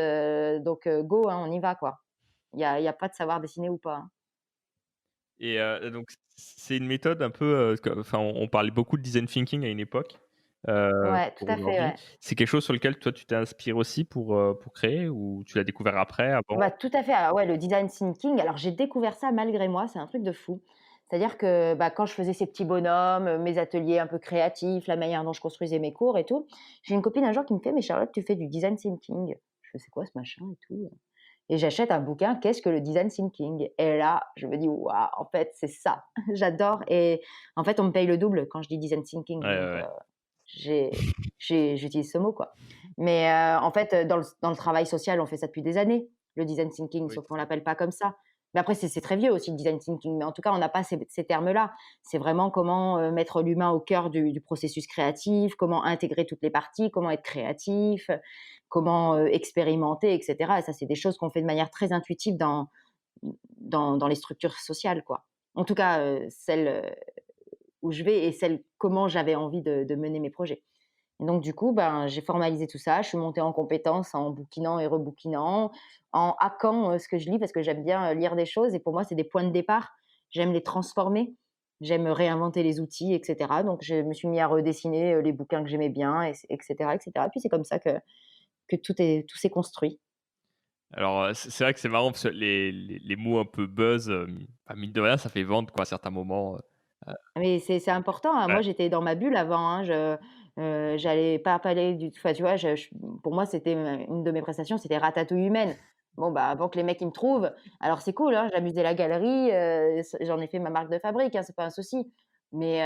donc go, hein, on y va quoi». Il y a pas de savoir dessiner ou pas, hein. Et donc c'est une méthode un peu, que enfin on parlait beaucoup de design thinking à une époque, Ouais, tout pour à fait, aujourd'hui. ouais. C'est quelque chose sur lequel toi tu t'es inspiré aussi pour créer ou tu l'as découvert après, avant? Bah, tout à fait, alors ouais, le design thinking, alors j'ai découvert ça malgré moi, c'est un truc de fou. C'est-à-dire que, bah, quand je faisais ces petits bonhommes, mes ateliers un peu créatifs, la manière dont je construisais mes cours et tout, j'ai une copine un jour qui me fait: «Mais Charlotte, tu fais du design thinking?» Je fais: «C'est quoi ce machin et tout?» Et j'achète un bouquin, «Qu'est-ce que le design thinking?» Et là, je me dis: «Waouh, en fait, c'est ça!» J'adore et en fait, on me paye le double quand je dis design Ouais, thinking, donc ouais, ouais. j'ai j'utilise ce mot, quoi. Mais en fait, dans le travail social, on fait ça depuis des années, le design thinking, Oui, sauf qu'on c'est ça. l'appelle pas comme ça. Mais après, c'est très vieux aussi le design thinking, mais en tout cas, on n'a pas ces termes-là. C'est vraiment comment, mettre l'humain au cœur du processus créatif, comment intégrer toutes les parties, comment être créatif, comment, expérimenter et cetera et ça, c'est des choses qu'on fait de manière très intuitive dans les structures sociales, quoi. En tout cas, celles, où je vais et celles comment j'avais envie de mener mes projets. Et donc du coup, ben, j'ai formalisé tout ça. Je suis montée en compétences en bouquinant et rebouquinant, en hackant, ce que je lis parce que j'aime bien, lire des choses et pour moi, c'est des points de départ. J'aime les transformer, j'aime réinventer les outils et cetera. Donc je me suis mis à redessiner, les bouquins que j'aimais bien et cetera et cetera. Puis c'est comme ça que tout s'est construit. Alors, c'est vrai que c'est marrant parce que les mots un peu buzz, bah, mine de rien, ça fait vendre quoi à certains moments, heu, Mais c'est important, hein. ouais. Moi, j'étais dans ma bulle avant, hein. J'allais pas parler du enfin, tu vois, pour moi, c'était, une de mes prestations, c'était ratatouille humaine. Bon, bah, avant que les mecs, ils me trouvent alors c'est cool, hein, j'amusais la galerie, j'en ai fait ma marque de fabrique, hein, c'est pas un souci. Mais,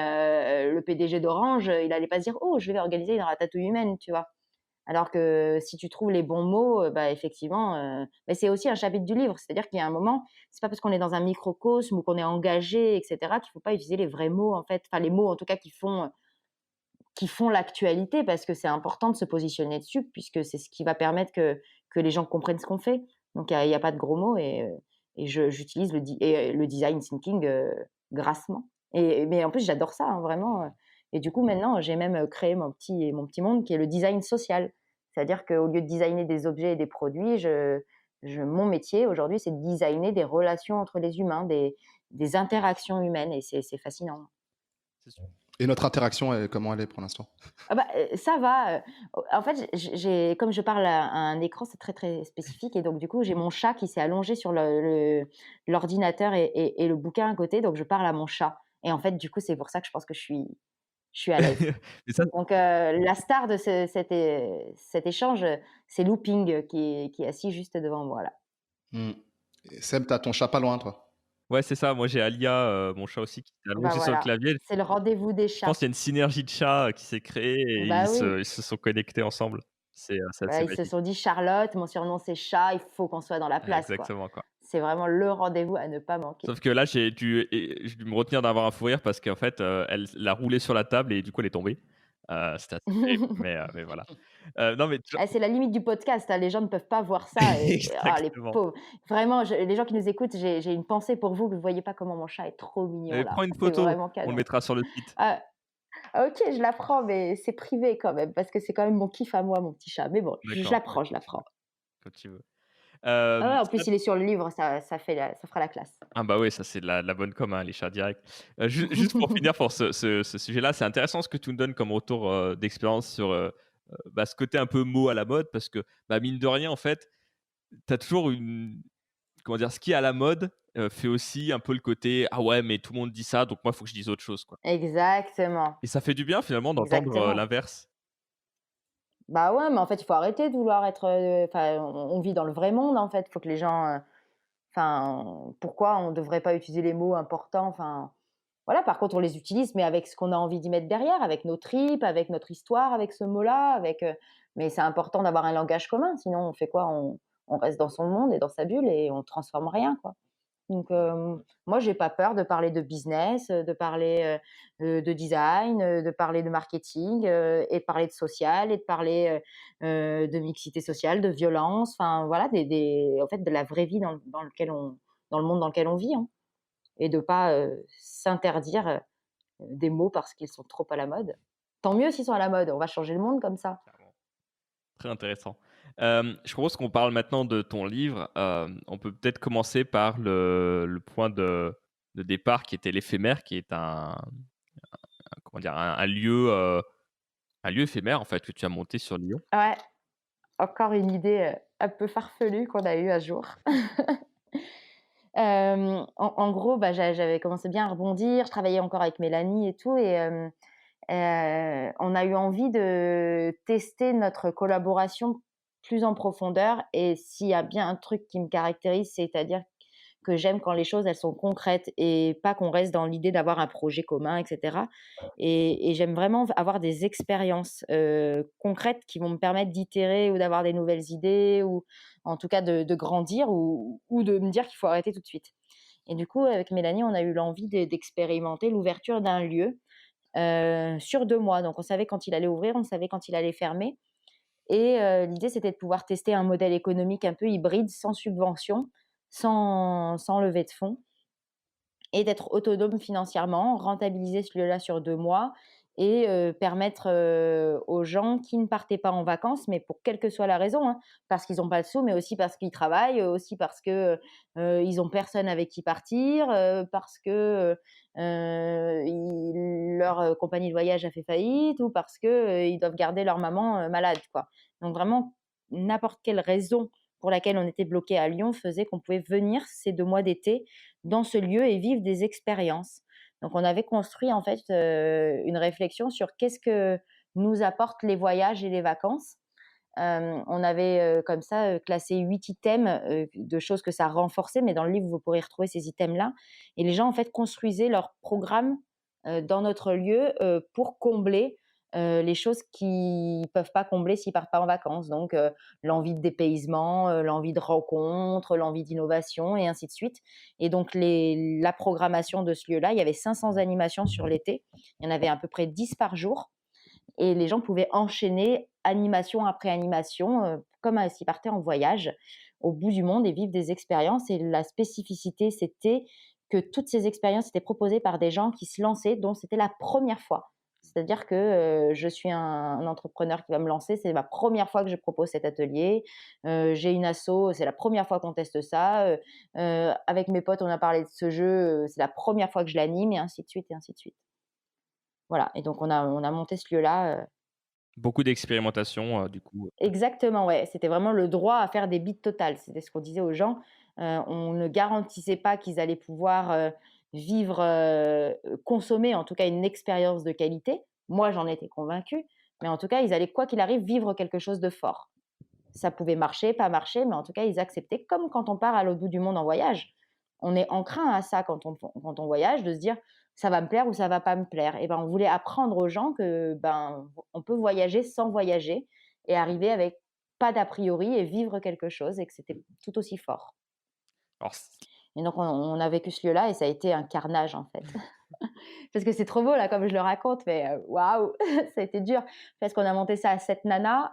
le PDG d'Orange, il allait pas se dire: «Oh, je vais organiser une ratatouille humaine», tu vois? Alors que si tu trouves les bons mots, bah, effectivement, mais c'est aussi un chapitre du livre. C'est-à-dire qu'il y a un moment, c'est pas parce qu'on est dans un microcosme ou qu'on est engagé et cetera qu'il faut pas utiliser les vrais mots, en fait. Enfin, les mots, en tout cas, qui font l'actualité parce que c'est important de se positionner dessus puisque c'est ce qui va permettre que les gens comprennent ce qu'on fait. Donc il y a pas de gros mots et j'utilise le design thinking, grassement mais en plus j'adore ça, hein, vraiment, et du coup maintenant j'ai même, créé mon petit monde qui est le design social. C'est-à-dire qu'au lieu de designer des objets et des produits, mon métier aujourd'hui, c'est de designer des relations entre les humains, des interactions humaines et c'est fascinant. C'est sûr. Et notre interaction, comment elle est pour l'instant? Ah bah, ça va, en fait, comme je parle à un écran, c'est très, très spécifique et donc du coup, j'ai mon chat qui s'est allongé sur l'ordinateur et le bouquin à côté, donc je parle à mon chat et en fait, du coup, c'est pour ça que je pense que je suis à l'aise. Mais ça Donc la star de cet échange, c'est Looping, qui est assis juste devant moi là. Mmh. Et Seb, tu ton chat pas loin, toi? ouais, c'est ça. Moi, j'ai Alia, mon chat aussi qui est Bah, allongé sur le voilà, clavier. c'est le rendez-vous des Je pense chats. qu'il y a une synergie de chats, qui s'est créée et Bah oui. ils se sont connectés ensemble. C'est Bah, assez ils se magique. sont dit: «Charlotte, mon surnom c'est Chat, il faut qu'on soit dans la place, quoi». Exactement, quoi. C'est vraiment le rendez-vous à ne pas manquer. Sauf que là, j'ai dû me retenir d'avoir un fou rire parce qu'en fait, elle l'a roulée sur la table et du coup, elle est tombée. C'était assez terrible, mais voilà. Non, mais toujours Ah, c'est la limite du podcast, hein, les gens ne peuvent pas voir ça et ah les exactement. pauvres. Vraiment, les gens qui nous écoutent, j'ai une pensée pour vous, vous ne voyez pas comment mon chat est trop mignon Mais là, prends une c'est photo, vraiment on le canon. mettra sur le site Ah, OK, je la prends, mais c'est privé quand même parce que c'est quand même mon kiff à moi, mon petit chat. Mais bon, je d'accord, la prends, je la prends. quand tu veux. Ah ouais, en Ça plus il est sur le livre, ça fera la classe. ah bah, ouais, ça c'est de la bonne com, hein, les chats directs. Juste pour finir pour ce sujet-là, c'est intéressant ce que tu nous donnes comme retour, d'expérience sur, bah, ce côté un peu mot à la mode parce que, bah, mine de rien, en fait, tu as toujours une comment dire? Ce qui est à la mode, fait aussi un peu le côté: «Ah ouais, mais tout le monde dit ça, donc moi, il faut que je dise autre chose, quoi» Exactement, et ça fait du bien finalement d'entendre, exactement. l'inverse. Bah ouais, mais en fait, il faut arrêter de vouloir être, enfin, on vit dans le vrai monde en fait. Il faut que les gens, enfin, pourquoi on devrait pas utiliser les mots importants? Enfin, voilà, par contre, on les utilise, mais avec ce qu'on a envie d'y mettre derrière, avec nos tripes, avec notre histoire, avec ce mot-là, mais c'est important d'avoir un langage commun, sinon on fait quoi? On reste dans son monde et dans sa bulle et on transforme rien, quoi. Donc, moi, j'ai pas peur de parler de business, de parler, de design, de parler de marketing, et de parler de social et de parler, de mixité sociale, de violence, enfin voilà, des en fait, de la vraie vie dans le monde dans lequel on vit, hein, et de pas, s'interdire, des mots parce qu'ils sont trop à la mode. Tant mieux s'ils sont à la mode, on va changer le monde comme ça. Clairement. Très intéressant. Je propose qu'on parle maintenant de ton livre. On peut peut-être commencer par le point de départ qui était l'éphémère, qui est comment dire? Un lieu éphémère, en fait, que tu as monté sur Lyon. Ouais, encore une idée, un peu farfelue qu'on a eue un jour. En gros, bah, j'avais commencé bien à rebondir, je travaillais encore avec Mélanie et tout et on a eu envie de tester notre collaboration plus en profondeur et s'il y a bien un truc qui me caractérise, c'est-à-dire que j'aime quand les choses, elles sont concrètes et pas qu'on reste dans l'idée d'avoir un projet commun et cetera et j'aime vraiment avoir des expériences, concrètes qui vont me permettre d'itérer ou d'avoir des nouvelles idées ou en tout cas de grandir ou de me dire qu'il faut arrêter tout de suite et du coup, avec Mélanie, on a eu l'envie d'expérimenter l'ouverture d'un lieu, sur 2 mois. Donc on savait quand il allait ouvrir, on savait quand il allait fermer et l'idée, c'était de pouvoir tester un modèle économique un peu hybride, sans subvention, sans levée de fonds et d'être autonome financièrement, rentabiliser ce lieu-là sur 2 mois et permettre, aux gens qui ne partaient pas en vacances, mais pour quelle que soit la raison, hein, parce qu'ils n'ont pas de sous, mais aussi parce qu'ils travaillent, aussi parce que, ils ont personne avec qui partir, parce que, leur, compagnie de voyage a fait faillite ou parce que, ils doivent garder leur maman, malade, quoi. Donc vraiment, n'importe quelle raison pour laquelle on était bloqué à Lyon faisait qu'on pouvait venir ces 2 mois d'été dans ce lieu et vivre des expériences. Donc on avait construit en fait, une réflexion sur qu'est-ce que nous apportent les voyages et les vacances. On avait, comme ça, classé 8 items, de choses que ça renforçait, mais dans le livre, vous pourrez retrouver ces items-là et les gens en fait construisaient leur programme, dans notre lieu, pour combler, les choses qu'ils peuvent pas combler s'ils partent pas en vacances. Donc, l'envie de dépaysement, l'envie de rencontre, l'envie d'innovation et ainsi de suite et donc la programmation de ce lieu-là, il y avait 500 animations sur l'été. Il y en avait à peu près 10 par jour et les gens pouvaient enchaîner animation après animation, comme s'ils partaient en voyage au bout du monde et vivre des expériences et la spécificité, c'était que toutes ces expériences étaient proposées par des gens qui se lançaient, dont c'était la première fois. C'est-à-dire que, je suis un entrepreneur qui va me lancer, c'est ma première fois que je propose cet atelier, j'ai une asso, c'est la première fois qu'on teste ça, avec mes potes, on a parlé de ce jeu, c'est la première fois que je l'anime et ainsi de suite et ainsi de suite. Voilà et donc on a monté ce lieu-là, Beaucoup d'expérimentation, du coup. exactement, ouais, c'était vraiment le droit à faire des bides totales. C'était ce qu'on disait aux gens, on ne garantissait pas qu'ils allaient pouvoir, vivre, consommer en tout cas une expérience de qualité. Moi, j'en étais convaincue, mais en tout cas, ils allaient quoi qu'il arrive vivre quelque chose de fort. Ça pouvait marcher, pas marcher, mais en tout cas, ils acceptaient comme quand on part à l'autre bout du monde en voyage. On est enclin à ça quand on voyage, de se dire: «Ça va me plaire ou ça va pas me plaire» et ben, on voulait apprendre aux gens que, ben, on peut voyager sans voyager et arriver avec pas d'a priori et vivre quelque chose et que c'était tout aussi fort Alors c et donc on a vécu ce lieu-là et ça a été un carnage, en fait. Parce que c'est trop beau là comme je le raconte, mais waouh, ça a été dur. Parce qu'on a monté ça à 7 nanas.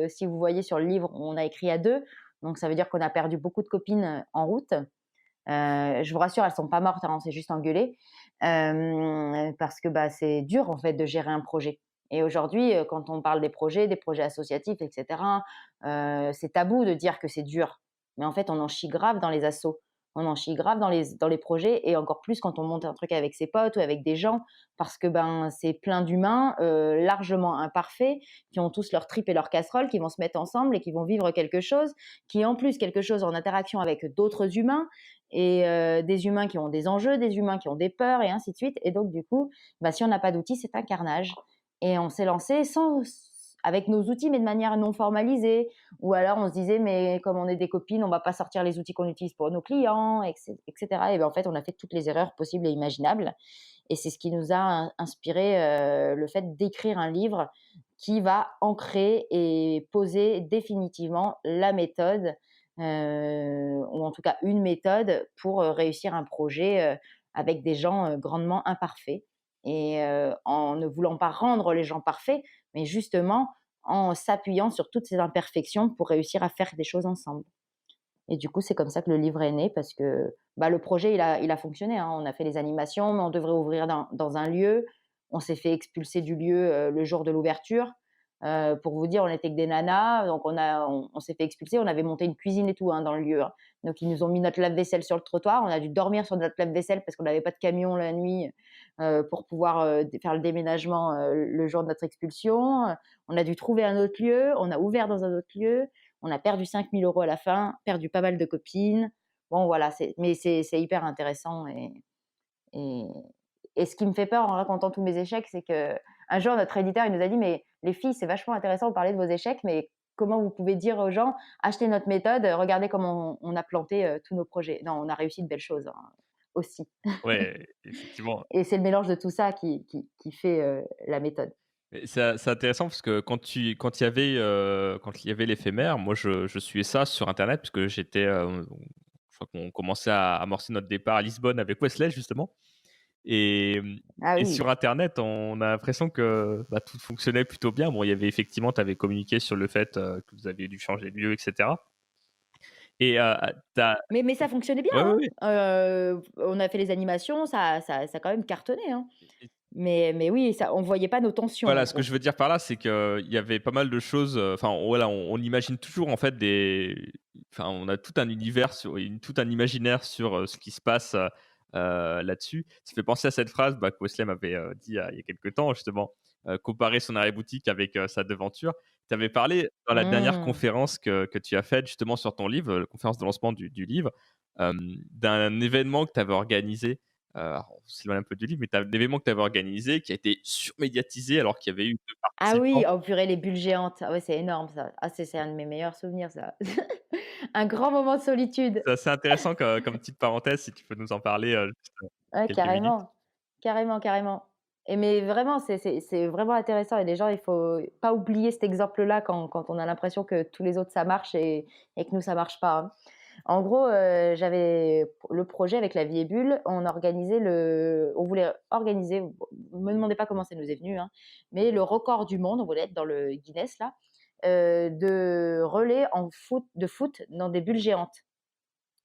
Si vous voyez sur le livre, on a écrit à 2, donc ça veut dire qu'on a perdu beaucoup de copines, en route. Je vous rassure, elles sont pas mortes, hein, on s'est juste engueulées, parce que, bah, c'est dur en fait de gérer un projet et aujourd'hui, quand on parle des projets associatifs et cetera, c'est tabou de dire que c'est dur. Mais en fait, on en chie grave dans les assos. On en chie grave dans les projets et encore plus quand on monte un truc avec ses potes ou avec des gens parce que, ben, c'est plein d'humains, largement imparfaits, qui ont tous leurs tripes et leurs casseroles, qui vont se mettre ensemble et qui vont vivre quelque chose, qui est en plus quelque chose en interaction avec d'autres humains et des humains qui ont des enjeux, des humains qui ont des peurs et ainsi de suite. Et donc, du coup, bah, si on n'a pas d'outils, c'est un carnage. Et on s'est lancé avec nos outils, mais de manière non formalisée. Ou alors, on se disait, mais comme on est des copines, on ne va pas sortir les outils qu'on utilise pour nos clients, etc. Et bien, en fait, on a fait toutes les erreurs possibles et imaginables. Et c'est ce qui nous a inspiré le fait d'écrire un livre qui va ancrer et poser définitivement la méthode, ou en tout cas une méthode pour réussir un projet avec des gens grandement imparfaits. Et en ne voulant pas rendre les gens parfaits, mais justement en s'appuyant sur toutes ces imperfections pour réussir à faire des choses ensemble. Et du coup, c'est comme ça que le livre est né parce que bah, le projet, il a fonctionné, hein. On a fait les animations, mais on devrait ouvrir dans un lieu. On s'est fait expulser du lieu le jour de l'ouverture. Pour vous dire, on était que des nanas, donc on s'est fait expulser. On avait monté une cuisine et tout hein, dans le lieu, hein. Donc ils nous ont mis notre lave-vaisselle sur le trottoir. On a dû dormir sur notre lave-vaisselle parce qu'on n'avait pas de camion la nuit pour pouvoir faire le déménagement le jour de notre expulsion. On a dû trouver un autre lieu. On a ouvert dans un autre lieu. On a perdu 5 000 € à la fin, perdu pas mal de copines. Bon, voilà, mais c'est hyper intéressant. Et, et ce qui me fait peur en racontant tous mes échecs, c'est qu'un jour, notre éditeur, il nous a dit, mais les filles, c'est vachement intéressant de parler de vos échecs, mais comment vous pouvez dire aux gens, achetez notre méthode, regardez comment on a planté tous nos projets. Non, on a réussi de belles choses hein, aussi. Ouais, effectivement. Et c'est le mélange de tout ça qui fait la méthode. Et c'est intéressant parce que quand il y avait l'éphémère, moi je suivais ça sur internet parce que je crois qu'on commençait à amorcer notre départ à Lisbonne avec Wesley justement et Ah et oui. sur internet, on a l'impression que, bah, tout fonctionnait plutôt bien. Bon, il y avait effectivement tu avais communiqué sur le fait, que vous aviez dû changer de lieu et cetera et tu Mais ça fonctionnait bien, ouais, ouais, hein. ouais. On a fait les animations, ça a quand même cartonné, hein. Mais oui, ça on voyait pas nos tensions, en Voilà, ce que gros. je veux dire par là, c'est qu'il y avait pas mal de choses, enfin, voilà, on imagine toujours en fait enfin, on a tout un univers tout un imaginaire sur, ce qui se passe, là-dessus. Ça fait penser à cette phrase, bah, que Wesley m'avait, dit il y a quelque temps justement, comparer son arrêt-boutique avec, sa devanture. Tu avais parlé dans la dernière Mmh. conférence que tu as faite justement sur ton livre, la conférence de lancement du livre, d'un événement que tu avais organisé. Alors on s'éloigne un peu du livre, mais tu as un événement que tu avais organisé qui a été surmédiatisé alors qu'il y avait eu 2 Ah oui, participants. oh purée, les bulles géantes. Ah ouais, c'est énorme ça. Ah c'est un de mes meilleurs souvenirs ça. Un grand moment de solitude. C'est assez intéressant comme petite parenthèse, si tu peux nous en parler, juste, Ouais, quelques minutes. carrément. Carrément, carrément. Et mais vraiment, c'est vraiment intéressant et les gens, il faut pas oublier cet exemple-là quand on a l'impression que tous les autres ça marche et que nous ça marche pas, hein. En gros, j'avais le projet avec La Vie est Bulle, on voulait organiser, me demandez pas comment ça nous est venu, hein, mais le record du monde, on voulait être dans le Guinness là, de relais de foot dans des bulles géantes.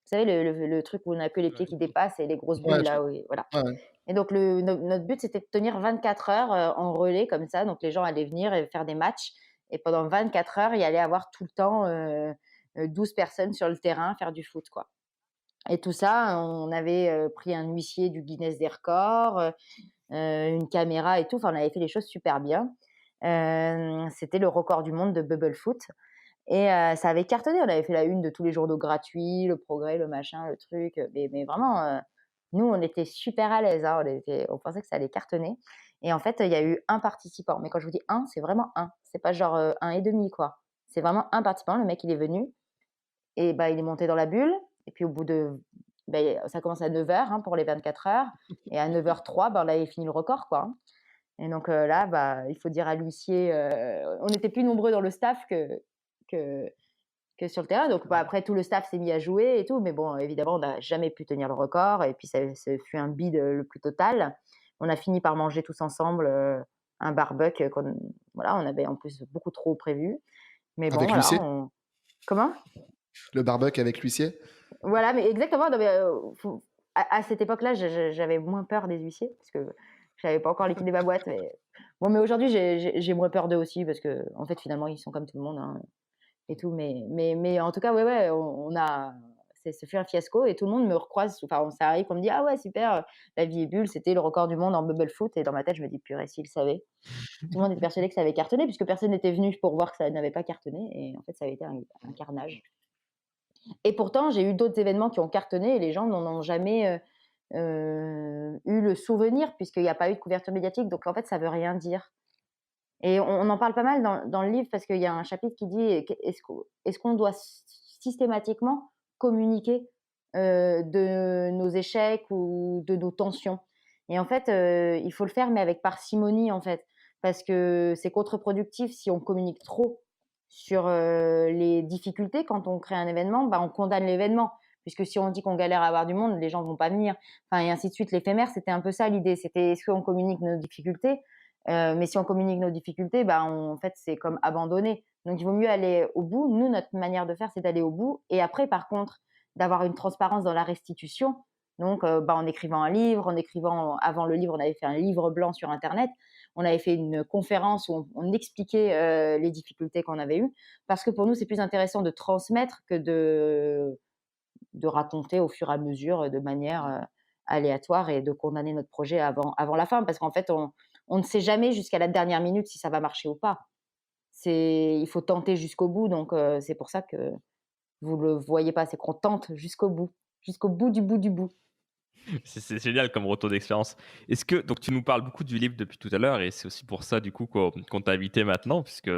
Vous savez le truc où on a que les pieds Ouais. qui dépassent et les grosses Ouais, bulles là, oui, voilà. ouais, ouais. Et donc notre but, c'était de tenir 24 heures, en relais comme ça, donc les gens allaient venir et faire des matchs et pendant 24 heures, il y allait avoir tout le temps, 12 personnes sur le terrain faire du foot, quoi. Et tout ça, on avait, pris un huissier du Guinness des records, une caméra et tout, enfin on avait fait les choses super bien. C'était le record du monde de bubble foot et ça avait cartonné. On avait fait la une de tous les journaux gratuits, Le Progrès, le machin, le truc, mais vraiment, nous on était super à l'aise, hein, on pensait que ça allait cartonner et en fait, il y a eu un participant, mais quand je vous dis un, c'est vraiment un, c'est pas genre, 1 et demi quoi. C'est vraiment un participant, le mec il est venu et bah, il est monté dans la bulle et puis au bout de beh, ça commence à 9 heures hein, pour les 24 heures et à 9h03, bah, on avait fini le record, quoi, hein. Et donc là, bah, il faut dire à l'huissier, on était plus nombreux dans le staff que que sur le terrain. Donc après, tout le staff s'est mis à jouer et tout. Mais bon, évidemment, on n'a jamais pu tenir le record. Et puis, ça fut un bide le plus total. On a fini par manger tous ensemble un barbecue. Voilà, on avait en plus beaucoup trop prévu. Mais bon, Avec voilà. l'huissier? Comment? Le barbecue avec l'huissier? Voilà, mais exactement. Non, mais, à cette époque-là, j'avais moins peur des huissiers parce que je n'avais pas encore liquidé ma boîte. Mais bon, mais aujourd'hui, j'ai moins peur d'eux aussi parce que, en fait, finalement, ils sont comme tout le monde, hein, et tout. Mais en tout cas, ouais, on a. Ce fut un fiasco et tout le monde me recroise. Enfin, ça arrive qu'on me dit ah ouais super, la vie est bulle, c'était le record du monde en bubble foot et dans ma tête je me dis purée s'ils savaient. Tout le monde était persuadé que ça avait cartonné puisque personne n'était venu pour voir que ça n'avait pas cartonné et en fait ça avait été un carnage. Et pourtant, j'ai eu d'autres événements qui ont cartonné et les gens n'en ont jamais eu le souvenir puisqu'il n'y a pas eu de couverture médiatique. Donc, en fait, ça ne veut rien dire. Et on en parle pas mal dans le livre parce qu'il y a un chapitre qui dit est-ce qu'on doit systématiquement communiquer de nos échecs ou de nos tensions. Et en fait, il faut le faire, mais avec parcimonie, en fait, parce que c'est contre-productif si on communique trop sur les difficultés. Quand on crée un événement, on condamne l'événement. Puisque si on dit qu'on galère à avoir du monde, les gens vont pas venir. Enfin, et ainsi de suite. L'éphémère, c'était un peu ça l'idée. C'était est-ce qu'on communique nos difficultés mais si on communique nos difficultés, en fait, c'est comme abandonner. Donc, il vaut mieux aller au bout. Nous, notre manière de faire, c'est d'aller au bout. Et après, par contre, d'avoir une transparence dans la restitution. Donc, en écrivant un livre, avant le livre, on avait fait un livre blanc sur Internet. On avait fait une conférence où on expliquait les difficultés qu'on avait eues. Parce que pour nous, c'est plus intéressant de transmettre que de raconter au fur et à mesure de manière aléatoire et de condamner notre projet avant la fin. Parce qu'en fait, on ne sait jamais jusqu'à la dernière minute si ça va marcher ou pas. Il faut tenter jusqu'au bout. Donc, c'est pour ça que vous ne le voyez pas. C'est qu'on tente jusqu'au bout du bout du bout. C'est génial comme retour d'expérience. Est-ce que donc tu nous parles beaucoup du livre depuis tout à l'heure et c'est aussi pour ça du coup qu'on t'a invité maintenant puisque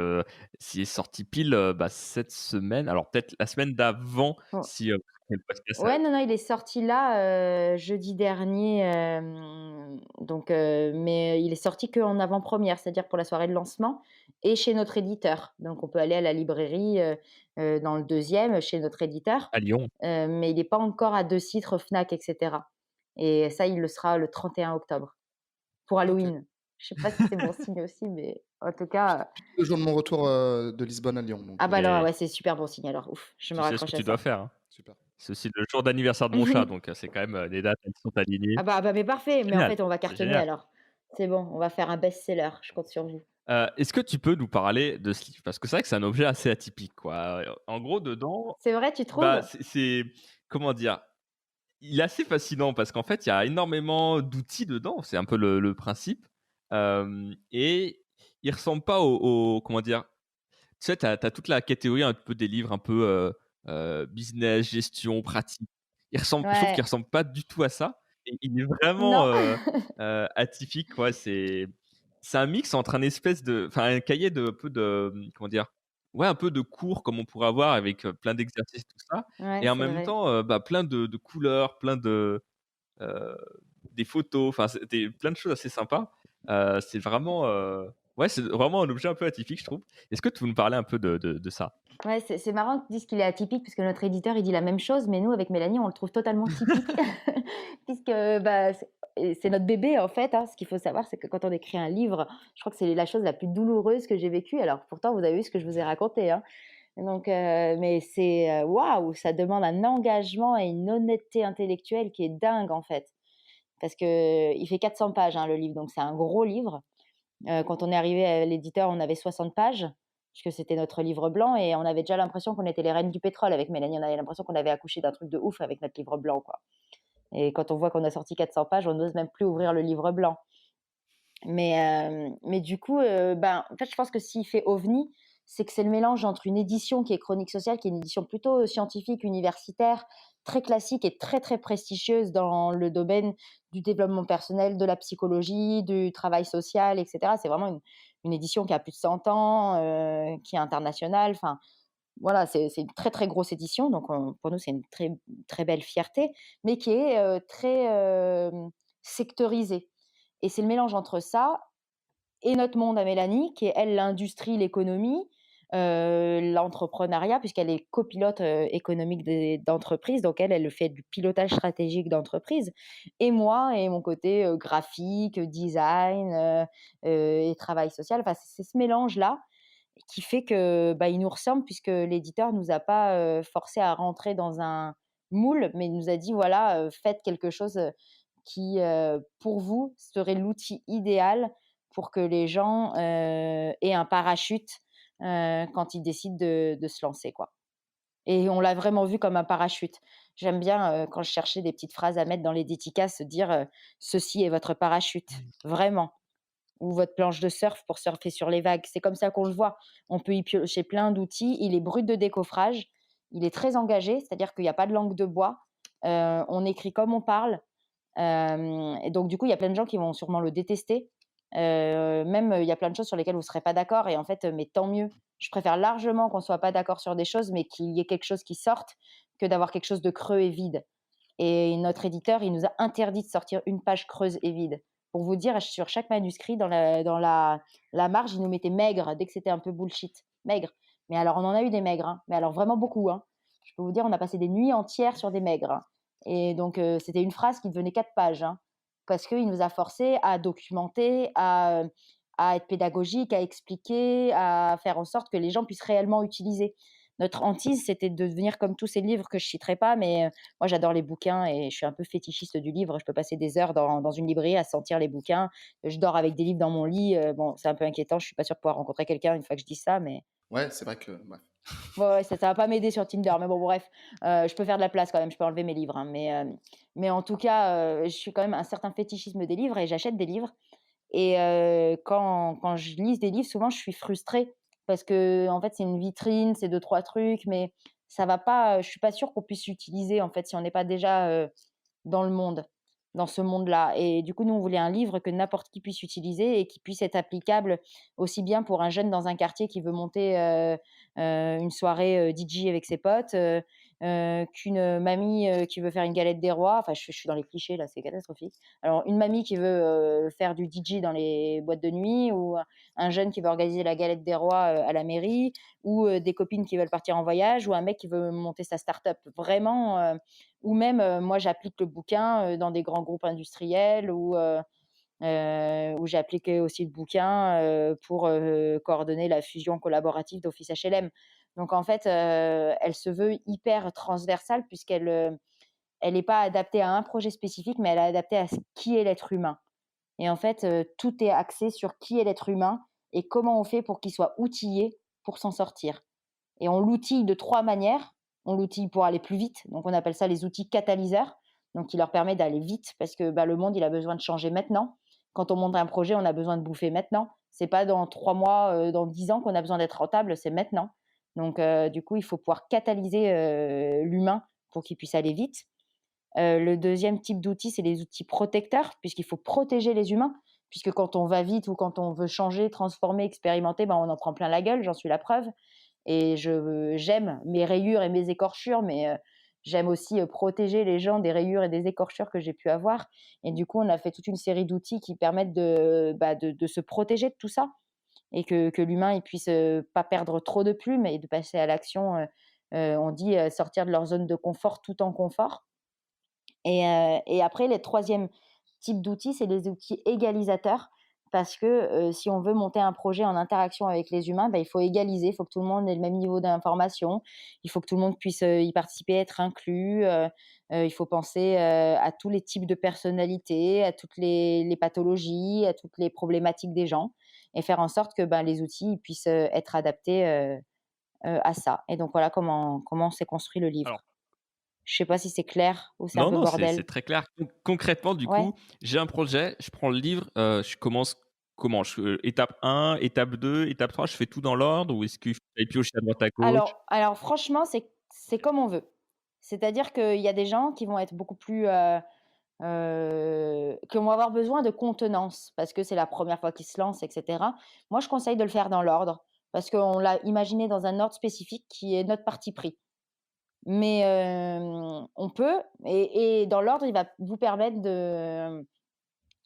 s'il est sorti pile cette semaine, alors peut-être la semaine d'avant Oh. si le podcast Ouais, non, il est sorti là jeudi dernier, donc mais il est sorti qu'en avant-première, c'est-à-dire pour la soirée de lancement et chez notre éditeur. Donc on peut aller à la librairie dans le deuxième chez notre éditeur, à Lyon. mais il n'est pas encore à 2 titres Fnac, et cetera. Et ça, il le sera le 31 octobre pour Ok. Halloween. Je sais pas si c'est bon signe aussi, mais en tout cas, Le jour de mon retour de Lisbonne à Lyon. Donc, alors Et ouais, c'est super bon signe alors. Ouf, je me tu sais ce que raccroche à tu dois ça. faire, hein. super. C'est aussi le jour d'anniversaire de mon chat donc c'est quand même des dates elles sont alignées. Mais parfait, mais en Génial, fait, on va c'est cartonner génial. alors. C'est bon, on va faire un best-seller, je compte sur vous. Est-ce que tu peux nous parler de ce livre? Parce que c'est vrai que c'est un objet assez atypique, quoi. En gros, dedans, C'est vrai, tu trouves? c'est comment dire? Il est assez fascinant parce qu'en fait, il y a énormément d'outils dedans, c'est un peu le principe, et il ressemble pas au comment dire? Tu sais, tu as toute la catégorie un peu des livres un peu, business, gestion, pratique. Je trouve qu'il Ouais. ressemble pas du tout à ça et il est vraiment, Non. atypique, ouais, c'est un mix entre un espèce de enfin, un cahier de peu de, comment dire? Ouais, un peu de cours comme on pourrait avoir avec, plein d'exercices, tout ça Ouais, et en c'est même vrai. temps, plein de couleurs, plein de, heu, des photos, enfin, c'était plein de choses assez sympas. C'est vraiment, ouais, c'est vraiment un objet un peu atypique, je trouve. Est-ce que tu peux nous parler un peu de ça? Ouais, c'est marrant que tu dises qu'il est atypique puisque notre éditeur, il dit la même chose, mais nous, avec Mélanie, on le trouve totalement typique puisque, c'est notre bébé, en fait, hein. Ce qu'il faut savoir, c'est que quand on écrit un livre, je crois que c'est la chose la plus douloureuse que j'ai vécue. Alors pourtant, vous avez vu ce que je vous ai raconté, hein. Donc mais c'est, waouh, ça demande un engagement et une honnêteté intellectuelle qui est dingue, en fait. Parce qu'il fait 400 pages, hein, le livre, donc c'est un gros livre. Quand on est arrivé à l'éditeur, on avait 60 pages, puisque c'était notre livre blanc et on avait déjà l'impression qu'on était les reines du pétrole avec Mélanie. On avait l'impression qu'on avait accouché d'un truc de ouf avec notre livre blanc, quoi. Et quand on voit qu'on a sorti 400 pages, on n'ose même plus ouvrir le livre blanc. Mais du coup, en fait, je pense que s'il fait OVNI, c'est que c'est le mélange entre une édition qui est Chronique sociale, qui est une édition plutôt scientifique, universitaire, très classique et très, très prestigieuse dans le domaine du développement personnel, de la psychologie, du travail social, et cetera. C'est vraiment une édition qui a plus de 100 ans, qui est internationale. Enfin, voilà, c'est une très, très grosse édition, donc pour nous, c'est une très, très belle fierté, mais qui est, très, sectorisée et c'est le mélange entre ça et notre monde à Mélanie, qui est elle l'industrie, l'économie, l'entrepreneuriat puisqu'elle est copilote, économique d'entreprise, donc elle fait du pilotage stratégique d'entreprise et moi et mon côté, graphique, design, et travail social. Enfin, c'est ce mélange-là qui fait que, bah, il nous ressemble puisque l'éditeur nous a pas, forcés à rentrer dans un moule, mais il nous a dit: «Voilà, faites quelque chose, qui, pour vous, serait l'outil idéal pour que les gens, aient un parachute, quand ils décident de se lancer, quoi». Et on l'a vraiment vu comme un parachute. J'aime bien, quand je cherchais des petites phrases à mettre dans les dédicaces, dire, «Ceci est votre parachute», vraiment, ou votre planche de surf pour surfer sur les vagues. C'est comme ça qu'on le voit. On peut y piocher plein d'outils. Il est brut de décoffrage, il est très engagé, c'est-à-dire qu'il y a pas de langue de bois. On écrit comme on parle. Et donc du coup, il y a plein de gens qui vont sûrement le détester. Même, il y a plein de choses sur lesquelles vous ne serez pas d'accord et en fait, mais tant mieux. Je préfère largement qu'on ne soit pas d'accord sur des choses, mais qu'il y ait quelque chose qui sorte, que d'avoir quelque chose de creux et vide. Et notre éditeur, il nous a interdit de sortir une page creuse et vide. Pour vous dire, sur chaque manuscrit, dans la marge, il nous mettait maigre dès que c'était un peu bullshit. Maigre. Mais alors, on en a eu des maigres, hein. Mais alors vraiment beaucoup, hein. Je peux vous dire, on a passé des nuits entières sur des maigres, hein. Et donc, c'était une phrase qui devenait 4 pages, hein, parce qu'il nous a forcés à documenter, à être pédagogique, à expliquer, à faire en sorte que les gens puissent réellement utiliser. Notre hantise, c'était de devenir comme tous ces livres que je citerai pas, mais moi, j'adore les bouquins et je suis un peu fétichiste du livre. Je peux passer des heures dans une librairie à sentir les bouquins. Je dors avec des livres dans mon lit. Bon, c'est un peu inquiétant. Je suis pas sûre de pouvoir rencontrer quelqu'un une fois que je dis ça, mais Ouais, c'est vrai que bref. ouais, ouais, ça va pas m'aider sur Tinder. Mais bon, bref, je peux faire de la place quand même. Je peux enlever mes livres, hein, mais en tout cas, je suis quand même un certain fétichisme des livres et j'achète des livres. Et quand je lis des livres, souvent, je suis frustrée parce que en fait, c'est une vitrine, c'est deux trois trucs, mais ça va pas, je suis pas sûre qu'on puisse l'utiliser, en fait, si on n'est pas déjà, dans le monde, dans ce monde-là. Et du coup, nous, on voulait un livre que n'importe qui puisse utiliser et qui puisse être applicable aussi bien pour un jeune dans un quartier qui veut monter, une soirée, DJ avec ses potes, qu'une mamie, qui veut faire une galette des rois. Enfin, je suis dans les clichés là, c'est catastrophique. Alors une mamie qui veut, faire du DJ dans les boîtes de nuit ou un jeune qui veut organiser la galette des rois, à la mairie ou, des copines qui veulent partir en voyage ou un mec qui veut monter sa start-up. Vraiment, ou même, moi j'applique le bouquin, dans des grands groupes industriels ou j'applique aussi le bouquin, pour, coordonner la fusion collaborative d'Office HLM. Donc en fait, elle se veut hyper transversale puisqu'elle, elle est pas adaptée à un projet spécifique, mais elle est adaptée à ce qui est l'être humain. Et en fait, tout est axé sur qui est l'être humain et comment on fait pour qu'il soit outillé pour s'en sortir. Et on l'outille de 3 manières. On l'outille pour aller plus vite, donc on appelle ça les outils catalyseurs, donc qui leur permet d'aller vite parce que, bah, le monde, il a besoin de changer maintenant. Quand on monte un projet, on a besoin de bouffer maintenant. C'est pas dans 3 mois, dans 10 ans qu'on a besoin d'être rentable, c'est maintenant. Donc du coup, il faut pouvoir catalyser, l'humain pour qu'il puisse aller vite. Le deuxième type d'outils, c'est les outils protecteurs, puisqu'il faut protéger les humains, puisque quand on va vite ou quand on veut changer, transformer, expérimenter, ben, on en prend plein la gueule, j'en suis la preuve. Et j'aime mes rayures et mes écorchures, mais j'aime aussi, protéger les gens des rayures et des écorchures que j'ai pu avoir. Et du coup, on a fait toute une série d'outils qui permettent de se protéger de tout ça et que l'humain, il puisse, pas perdre trop de plumes et de passer à l'action, on dit, sortir de leur zone de confort tout en confort. Et après, le troisième type d'outils, c'est les outils égalisateurs parce que, si on veut monter un projet en interaction avec les humains, bah, il faut égaliser, il faut que tout le monde ait le même niveau d'information, il faut que tout le monde puisse, y participer, être inclus, il faut penser, à tous les types de personnalités, à toutes les pathologies, à toutes les problématiques des gens et faire en sorte que, ben, les outils, ils puissent, être adaptés, à ça. Et donc voilà comment s'est construit le livre. Alors, Je sais pas si c'est clair ou c'est un non, peu non, c'est bordel? très clair. Concrètement, du Ouais. coup, j'ai un projet, je prends le livre, je commence comment? Étape 1, étape 2, étape 3, je fais tout dans l'ordre ou est-ce qu'il faut aller piocher à droite à gauche? Alors franchement, c'est comme on veut. C'est-à-dire qu'il y a des gens qui vont être beaucoup plus, qui vont avoir besoin de contenance parce que c'est la première fois qu'ils se lancent et cetera. Moi, je conseille de le faire dans l'ordre parce qu'on l'a imaginé dans un ordre spécifique qui est notre parti pris. Mais on peut et dans l'ordre, il va vous permettre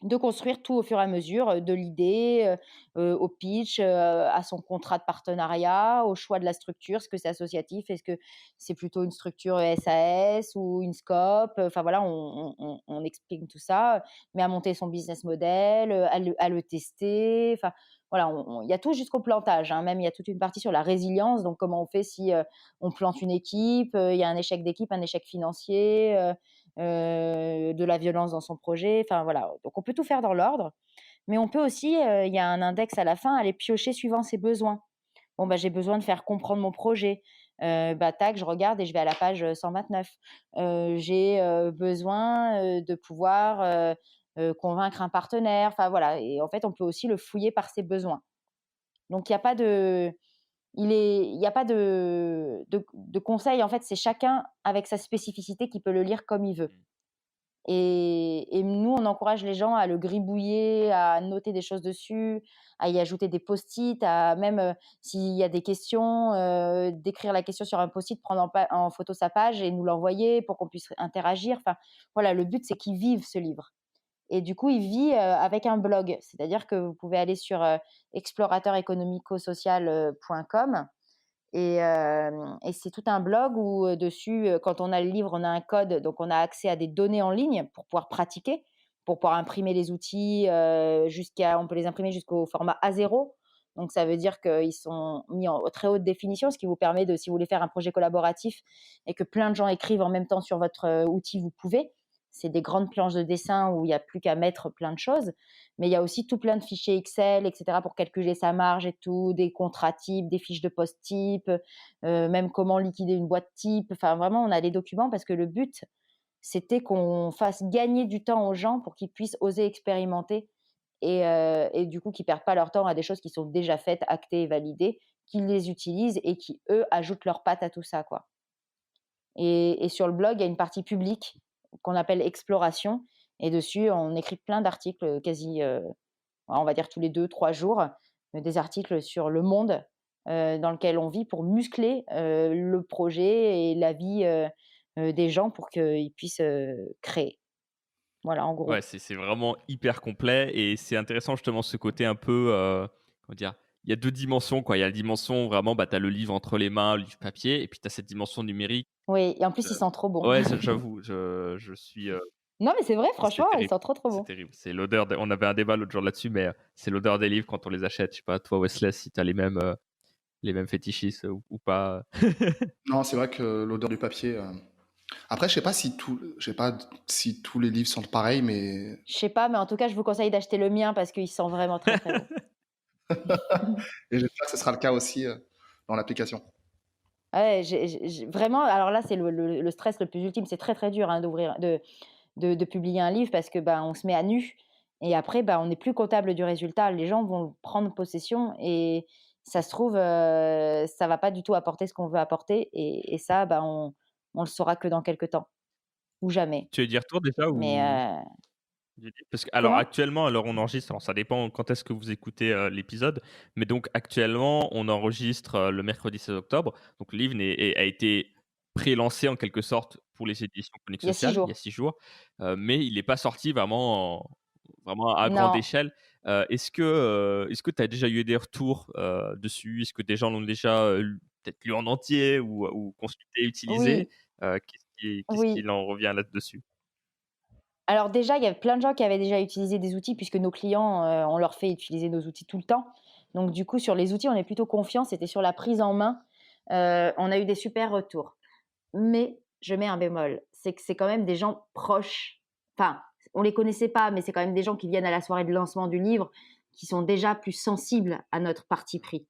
de construire tout au fur et à mesure, de l'idée, au pitch, à son contrat de partenariat, au choix de la structure. Est-ce que c'est associatif? Est-ce que c'est plutôt une structure SAS ou une SCOP? Enfin voilà, on explique tout ça, mais à monter son business model, à le tester. Enfin voilà, il y a tout jusqu'au plantage, hein. Même il y a toute une partie sur la résilience, donc comment on fait si, on plante une équipe, il y a un échec d'équipe, un échec financier, de la violence dans son projet. Enfin voilà, donc on peut tout faire dans l'ordre, mais on peut aussi, il y a un index à la fin, aller piocher suivant ses besoins. Bon, bah, j'ai besoin de faire comprendre mon projet. Bah, tac, je regarde et je vais à la page 129. J'ai besoin de pouvoir convaincre un partenaire. Enfin voilà, et en fait, on peut aussi le fouiller par ses besoins. Donc il n'y a pas de, il y a pas de conseil. En fait, c'est chacun avec sa spécificité qui peut le lire comme il veut. Mmh. Et nous, on encourage les gens à le gribouiller, à noter des choses dessus, à y ajouter des post-it, à même, s'il y a des questions, d'écrire la question sur un post-it, prendre en photo sa page et nous l'envoyer pour qu'on puisse interagir. Enfin, voilà, le but, c'est qu'il vive ce livre. Et du coup, il vit, avec un blog. C'est-à-dire que vous pouvez aller sur, explorateurEconomico-social.com et c'est tout un blog où, dessus, quand on a le livre, on a un code, donc on a accès à des données en ligne pour pouvoir pratiquer, pour pouvoir imprimer les outils, on peut les imprimer jusqu'au format A0. Donc ça veut dire qu'ils sont mis en très haute définition, ce qui vous permet de, si vous voulez faire un projet collaboratif et que plein de gens écrivent en même temps sur votre, outil, vous pouvez. C'est des grandes planches de dessin où il y a plus qu'à mettre plein de choses. Mais il y a aussi tout plein de fichiers Excel, et cetera, pour calculer sa marge et tout, des contrats types, des fiches de poste type, même comment liquider une boîte type. Enfin, vraiment, on a des documents parce que le but, c'était qu'on fasse gagner du temps aux gens pour qu'ils puissent oser expérimenter et du coup, qu'ils perdent pas leur temps à des choses qui sont déjà faites, actées et validées, qu'ils les utilisent et qui, eux, ajoutent leurs pattes à tout ça, quoi. Et sur le blog, il y a une partie publique qu'on appelle exploration et dessus, on écrit plein d'articles, quasi, on va dire tous les 2 3 jours, des articles sur le monde, dans lequel on vit pour muscler, le projet et la vie, des gens pour qu'ils puissent, créer. Voilà, en Ouais, gros. c'est vraiment hyper complet et c'est intéressant justement ce côté un peu, comment dire? Il y a 2 dimensions, quoi. Il y a la dimension vraiment, bah, tu as le livre entre les mains, le livre papier et puis tu as cette dimension numérique. Oui, et en plus, ils sont trop bons. Ouais, ça j'avoue, je suis, Non, mais c'est vrai, c'est franchement, ils terrible, sont trop, trop c'est bons. terrible. C'est l'odeur de on avait un débat l'autre jour là-dessus, mais c'est l'odeur des livres quand on les achète. Je sais pas, toi Wesley, si tu as les mêmes fétichistes ou pas? Non, c'est vrai que l'odeur du papier. Après, je sais pas si tous les livres sont pareils, mais Je sais pas, mais en tout cas, je vous conseille d'acheter le mien parce qu'il sent vraiment très, très bon. et j'espère que ce sera le cas aussi dans l'application. Ah ouais, j'ai vraiment, alors là, c'est le stress le plus ultime. C'est très, très dur, hein, de publier un livre parce que, ben, on se met à nu et après, ben, on n'est plus comptable du résultat. Les gens vont prendre possession et ça se trouve, ça va pas du tout apporter ce qu'on veut apporter et ça, ben, on le saura que dans quelque temps ou jamais. Tu as eu des retours déjà Mais, ou? Du livre? Parce que alors comment? actuellement, alors on enregistre, alors ça dépend quand est-ce que vous écoutez, l'épisode, mais donc actuellement, on enregistre, le mercredi 16 octobre, donc le livre a été pré-lancé en quelque sorte pour les éditions Chroniques Il y a 6 Sociales, il y a jours. 6 jours, mais il n'est pas sorti vraiment à grande Non. échelle. Est-ce que tu as déjà eu des retours, dessus? Est-ce que des gens l'ont déjà, peut-être lu en entier ou consulté, utilisé? Oui, Qu'est-ce qu'il oui. en revient là-dessus? Alors déjà, il y a plein de gens qui avaient déjà utilisé des outils puisque nos clients, on leur fait utiliser nos outils tout le temps. Donc du coup, sur les outils, on est plutôt confiants. C'était sur la prise en main, on a eu des super retours. Mais je mets un bémol, c'est que c'est quand même des gens proches. Enfin, on les connaissait pas, mais c'est quand même des gens qui viennent à la soirée de lancement du livre, qui sont déjà plus sensibles à notre parti pris.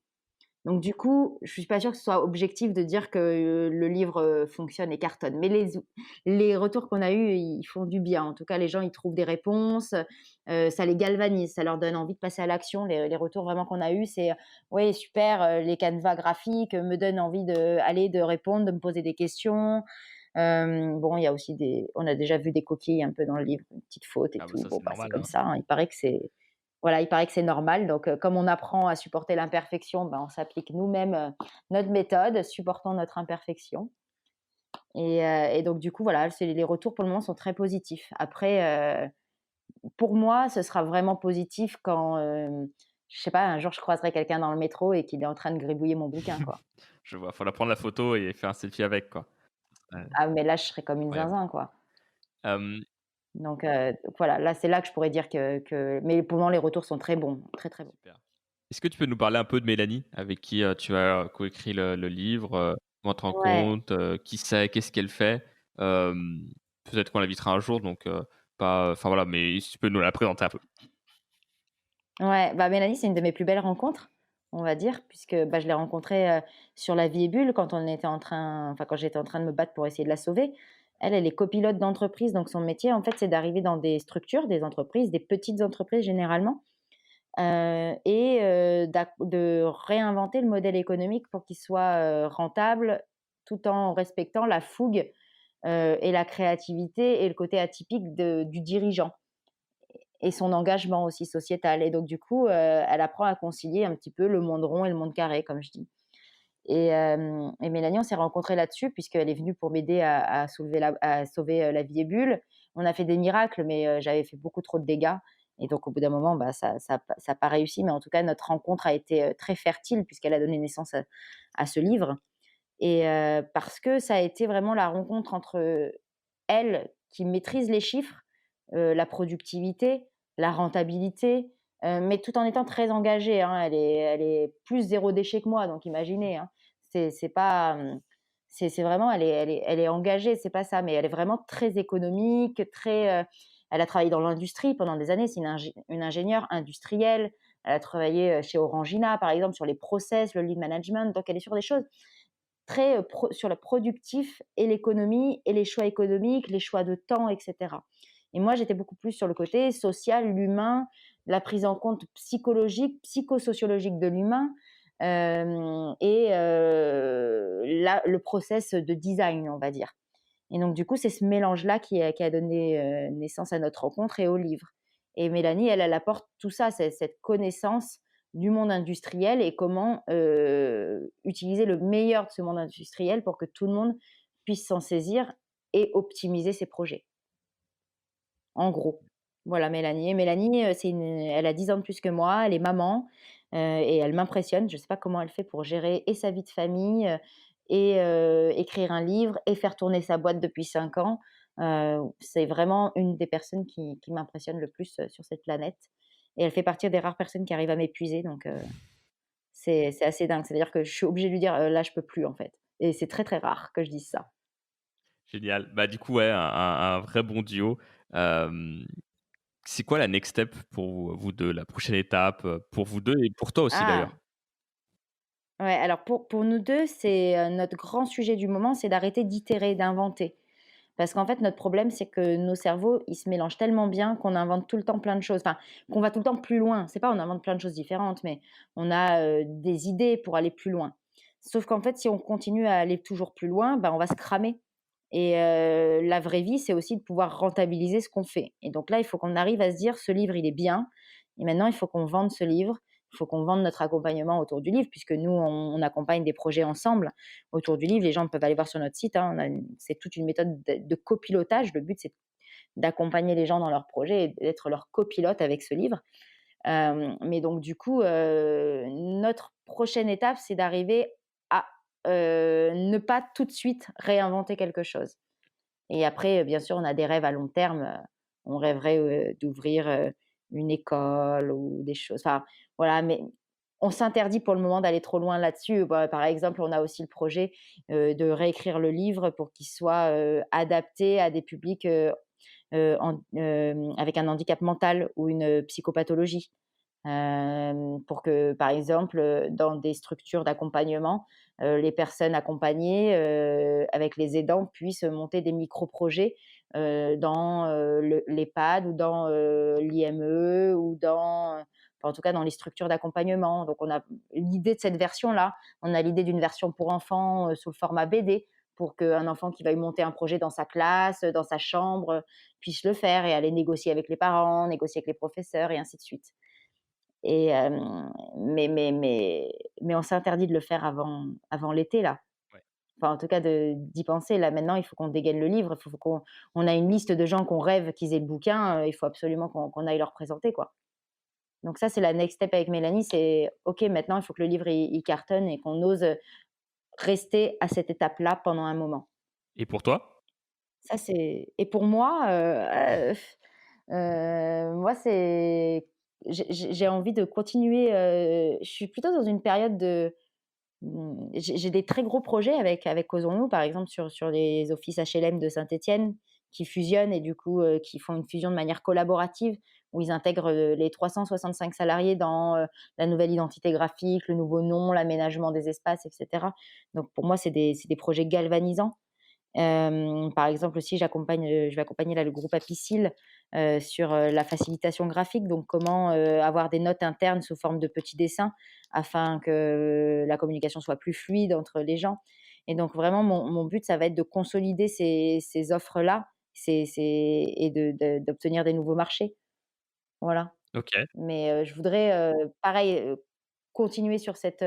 Donc du coup, je suis pas sûre que ce soit objectif de dire que, le livre, fonctionne et cartonne. Mais les retours qu'on a eus, ils font du bien. En tout cas, les gens, ils trouvent des réponses, ça les galvanise, ça leur donne envie de passer à l'action. Les retours vraiment qu'on a eus, c'est: «Ouais, super, les canevas graphiques, me donnent envie de répondre, de me poser des questions». Bon, il y a aussi on a déjà vu des coquilles un peu dans le livre, une petite faute et Ah bah, tout. ça Bon, c'est bah, c'est normal, comme hein. ça, hein. Il paraît que c'est normal. Donc, comme on apprend à supporter l'imperfection, ben, on s'applique nous-mêmes, notre méthode, supportons notre imperfection. Et donc, du coup, voilà, les retours pour le moment sont très positifs. Après, pour moi, ce sera vraiment positif quand, je sais pas, un jour je croiserai quelqu'un dans le métro et qu'il est en train de gribouiller mon bouquin, quoi. Je vois, faut la prendre la photo et faire un selfie avec, quoi. Ouais, Ah mais là, je serais comme une incroyable. zinzin, quoi. Hem, Donc voilà, là, c'est là que je pourrais dire que mais pour le moment, les retours sont très bons, très, très bons. Super. Est-ce que tu peux nous parler un peu de Mélanie, avec qui, tu as coécrit le livre, comment tu te Ouais, rencontres, qui c'est? Qu'est-ce qu'elle fait? Hem, peut-être qu'on l'invitera un jour, donc pas enfin voilà, mais si tu peux nous la présenter un peu. ouais, bah, Mélanie, c'est une de mes plus belles rencontres, on va dire, puisque, bah, je l'ai rencontrée, sur La Vie est Bulle quand j'étais en train de me battre pour essayer de la sauver. Elle, elle est copilote d'entreprise, donc son métier, en fait, c'est d'arriver dans des structures, des entreprises, des petites entreprises généralement, de réinventer le modèle économique pour qu'il soit, rentable, tout en respectant la fougue, et la créativité et le côté atypique du dirigeant et son engagement aussi sociétal et donc du coup, elle apprend à concilier un petit peu le monde rond et le monde carré, comme je dis et Mélanie, on s'est rencontrés là-dessus puisqu'elle est venue pour m'aider à sauver, La Vie est Bulle. On a fait des miracles, mais j'avais fait beaucoup trop de dégâts et donc au bout d'un moment, bah, ça a pas réussi, mais en tout cas, notre rencontre a été, très fertile puisqu'elle a donné naissance à ce livre et parce que ça a été vraiment la rencontre entre elle, qui maîtrise les chiffres, la productivité, la rentabilité, mais tout en étant très engagée, hein. Elle est plus zéro déchet que moi, donc imaginez, hein. C'est pas, c'est vraiment elle est engagée, c'est pas ça, mais elle est vraiment très économique, très, elle a travaillé dans l'industrie pendant des années, c'est une ingénieure industrielle. Elle a travaillé, chez Orangina, par exemple, sur les process, le lean management, donc elle est sur des choses très, sur le productif et l'économie et les choix économiques, les choix de temps et cetera et moi, j'étais beaucoup plus sur le côté social, l'humain, la prise en compte psychologique, psychosociologique de l'humain, le process de design, on va dire et donc du coup, c'est ce mélange-là qui a donné, naissance à notre rencontre et au livre et Mélanie, elle apporte tout ça, cette connaissance du monde industriel et comment, utiliser le meilleur de ce monde industriel pour que tout le monde puisse s'en saisir et optimiser ses projets, en gros. Voilà Mélanie et Mélanie, elle a 10 ans de plus que moi, elle est maman, et elle m'impressionne. Je ne sais pas comment elle fait pour gérer et sa vie de famille, écrire un livre et faire tourner sa boîte depuis 5 ans. C'est vraiment une des personnes qui m'impressionne le plus, sur cette planète et elle fait partie des rares personnes qui arrivent à m'épuiser donc c'est assez dingue. C'est-à-dire que je suis obligée de lui dire: «Là, je peux plus, en fait» et c'est très, très rare que je dise ça. Génial. Bah, du coup, ouais, un vrai bon duo. Hem, c'est quoi la next step pour vous 2, la prochaine étape, pour vous 2 et pour toi aussi Ah! d'ailleurs? Ouais, alors pour nous 2, c'est, notre grand sujet du moment, c'est d'arrêter d'itérer, d'inventer. Parce qu'en fait, notre problème, c'est que nos cerveaux, ils se mélangent tellement bien qu'on invente tout le temps plein de choses. Enfin, qu'on va tout le temps plus loin. C'est pas on invente plein de choses différentes, mais on a, des idées pour aller plus loin. Sauf qu'en fait, si on continue à aller toujours plus loin, bah, on va se cramer et la vraie vie, c'est aussi de pouvoir rentabiliser ce qu'on fait et donc là, il faut qu'on arrive à se dire: «Ce livre, il est bien et maintenant il faut qu'on vende ce livre». Il faut qu'on vende notre accompagnement autour du livre puisque nous, on accompagne des projets ensemble autour du livre. Les gens peuvent aller voir sur notre site, hein, c'est toute une méthode de copilotage. Le but, c'est d'accompagner les gens dans leurs projets et d'être leur copilote avec ce livre. Mais donc du coup, notre prochaine étape, c'est d'arriver à, ne pas tout de suite réinventer quelque chose. Et après, bien sûr, on a des rêves à long terme. On rêverait, d'ouvrir, une école ou des choses enfin, voilà, mais on s'interdit pour le moment d'aller trop loin là-dessus. Bah, par exemple, on a aussi le projet, de réécrire le livre pour qu'il soit, adapté à des publics, avec un handicap mental ou une psychopathologie. Pour que, par exemple, dans des structures d'accompagnement, les personnes accompagnées, avec les aidants puissent monter des micro-projets, dans, l'EHPAD ou dans, l'IME ou enfin, en tout cas dans les structures d'accompagnement. Donc on a l'idée de cette version-là. On a l'idée d'une version pour enfants, sous le format BD pour qu'un enfant qui veuille monter un projet dans sa classe, dans sa chambre, puisse le faire et aller négocier avec les parents, négocier avec les professeurs et ainsi de suite. Et mais on s'interdit de le faire avant l'été là. Ouais. enfin, en tout cas, d'y penser. Là, maintenant, il faut qu'on dégaine le livre. Il faut qu'on on a une liste de gens qu'on rêve qu'ils aient le bouquin. Il faut absolument qu'on aille leur présenter, quoi. Donc ça, c'est la next step avec Mélanie. C'est OK, maintenant, il faut que le livre, il cartonne et qu'on ose rester à cette étape-là pendant un moment. Et pour toi? Ça, c'est et pour moi, moi, c'est j'ai envie de continuer, je suis plutôt dans une période de j'ai des très gros projets avec Causons-nous, par exemple, sur les offices HLM de Saint-Étienne qui fusionnent et du coup, qui font une fusion de manière collaborative, où ils intègrent, les 365 salariés dans, la nouvelle identité graphique, le nouveau nom, l'aménagement des espaces et cetera. Donc pour moi, c'est des projets galvanisants. Par exemple aussi, je vais accompagner là le groupe Apicil, sur, la facilitation graphique, donc comment, avoir des notes internes sous forme de petits dessins afin que la communication soit plus fluide entre les gens et donc vraiment mon but, ça va être de consolider ces offres-là, et d'obtenir des nouveaux marchés. Voilà. OK. Mais, je voudrais, pareil, continuer sur cette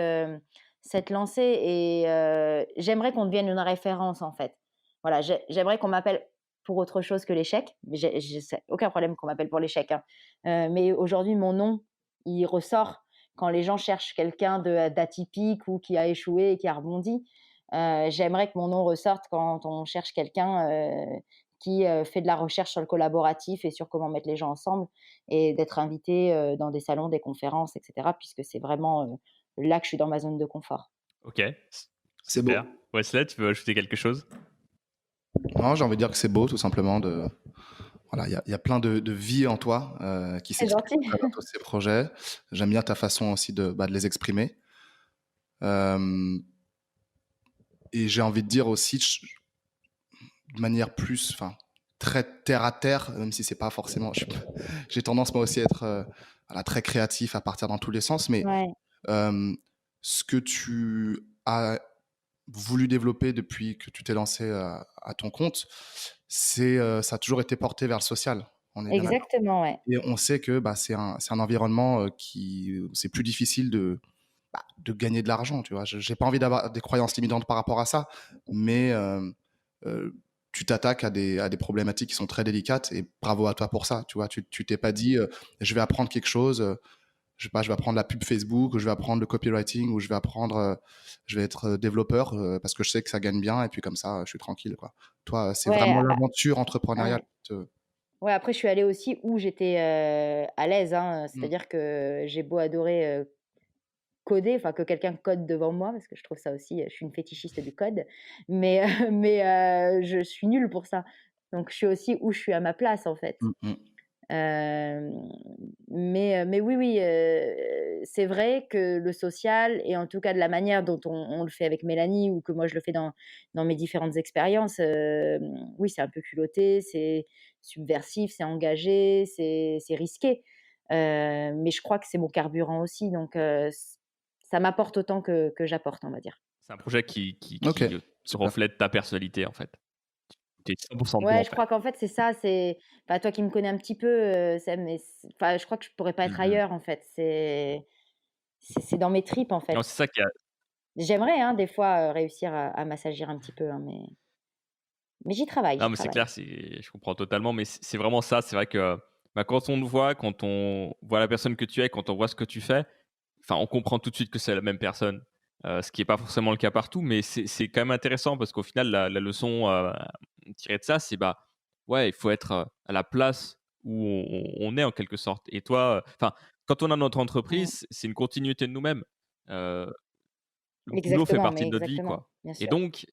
lancée et j'aimerais qu'on devienne une référence, en fait. Voilà, j'aimerais qu'on m'appelle pour autre chose que l'échec, mais j'ai c'est aucun problème qu'on m'appelle pour l'échec, hein. Mais aujourd'hui, mon nom, il ressort quand les gens cherchent quelqu'un d'atypique ou qui a échoué et qui a rebondi. J'aimerais que mon nom ressorte quand on cherche quelqu'un, qui, fait de la recherche sur le collaboratif et sur comment mettre les gens ensemble et d'être invité, dans des salons, des conférences et cetera puisque c'est vraiment, là que je suis dans ma zone de confort. OK. C'est Super. beau. Wesley, tu veux ajouter quelque chose? Non, j'ai envie de dire que c'est beau, tout simplement. Voilà, il y a plein de vie en toi qui C'est s'exprime gentil. à travers tous ces projets. J'aime bien ta façon aussi de les exprimer. Euh, et j'ai envie de dire aussi, de manière plus, enfin, très terre à terre, même si c'est pas forcément. J'ai tendance moi aussi à être voilà, très créatif, à partir dans tous les sens, mais Ouais, euh, ce que tu as voulu développer depuis que tu t'es lancé à ton compte, ça a toujours été porté vers le social. On est bien d'accord. exactement, ouais. Et on sait que bah, c'est un environnement qui c'est plus difficile de gagner de l'argent. Tu vois, j'ai pas envie d'avoir des croyances limitantes par rapport à ça, mais euh, tu t'attaques à des problématiques qui sont très délicates et bravo à toi pour ça. Tu vois, tu t'es pas dit je vais apprendre quelque chose. Je sais pas, je vais apprendre la pub Facebook, ou je vais apprendre le copywriting, ou je vais être développeur parce que je sais que ça gagne bien et puis comme ça, je suis tranquille, quoi. Toi, c'est Ouais, vraiment l'aventure entrepreneuriale. ouais. Ouais, après je suis allée aussi où j'étais, à l'aise, hein, Mm, c'est-à-dire que j'ai beau adorer, coder, enfin que quelqu'un code devant moi parce que je trouve ça aussi, je suis une fétichiste du code, mais mais je suis nulle pour ça. Donc je suis aussi où je suis à ma place, en fait. mm, mm, Hem, mais oui, oui, c'est vrai que le social et en tout cas de la manière dont on le fait avec Mélanie ou que moi je le fais dans mes différentes expériences, oui, c'est un peu culotté, c'est subversif, c'est engagé, c'est risqué. Mais je crois que c'est mon carburant aussi donc ça m'apporte autant que j'apporte, on va dire. C'est un projet qui qui Ok, qui, heu, super. reflète ta personnalité, en fait. Tu es 100 dedans, Ouais, en je fait. crois qu'en fait, c'est ça, c'est enfin, toi qui me connais un petit peu, Sam, mais enfin, je crois que je pourrais pas Mmh être mh. ailleurs, en fait. C'est dans mes tripes, en Non, fait. c'est ça qui a J'aimerais, hein, des fois, réussir à m'assagir un petit peu, hein, mais j'y travaille, non, j'y mais c'est travaille. clair, je comprends totalement, mais c'est vraiment ça. C'est vrai que, bah, quand on te voit, quand on voit la personne que tu es, quand on voit ce que tu fais, enfin, on comprend tout de suite que c'est la même personne. Ce qui est pas forcément le cas partout, mais c'est quand même intéressant parce qu'au final, la leçon, tirée de ça, c'est, bah, ouais, il faut être, à la place où on est en quelque sorte et toi, enfin, quand on a notre Mmh. entreprise, c'est une continuité de nous-mêmes. Heu, le boulot fait Exactement, partie mais de notre vie, exactement, quoi bien et sûr. donc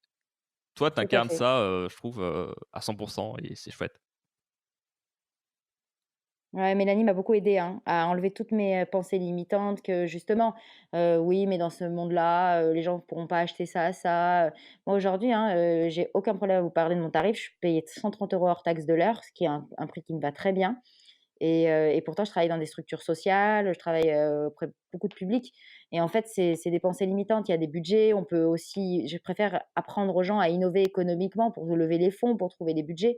toi, tu Tout à incarnes fait. ça, je trouve, à 100 et c'est chouette. Ouais, Mélanie m'a beaucoup aidée, hein, à enlever toutes mes, pensées limitantes que justement, oui, mais dans ce monde-là, les gens ne pourront pas acheter ça. Moi aujourd'hui, hein, j'ai aucun problème à vous parler de mon tarif. Je suis payée 130 € hors taxe de l'heure, ce qui est un prix qui me va très bien et pourtant je travaille dans des structures sociales, je travaille, auprès de beaucoup de publics et en fait, c'est des pensées limitantes. Il y a des budgets, on peut aussi je préfère apprendre aux gens à innover économiquement pour lever les fonds, pour trouver les budgets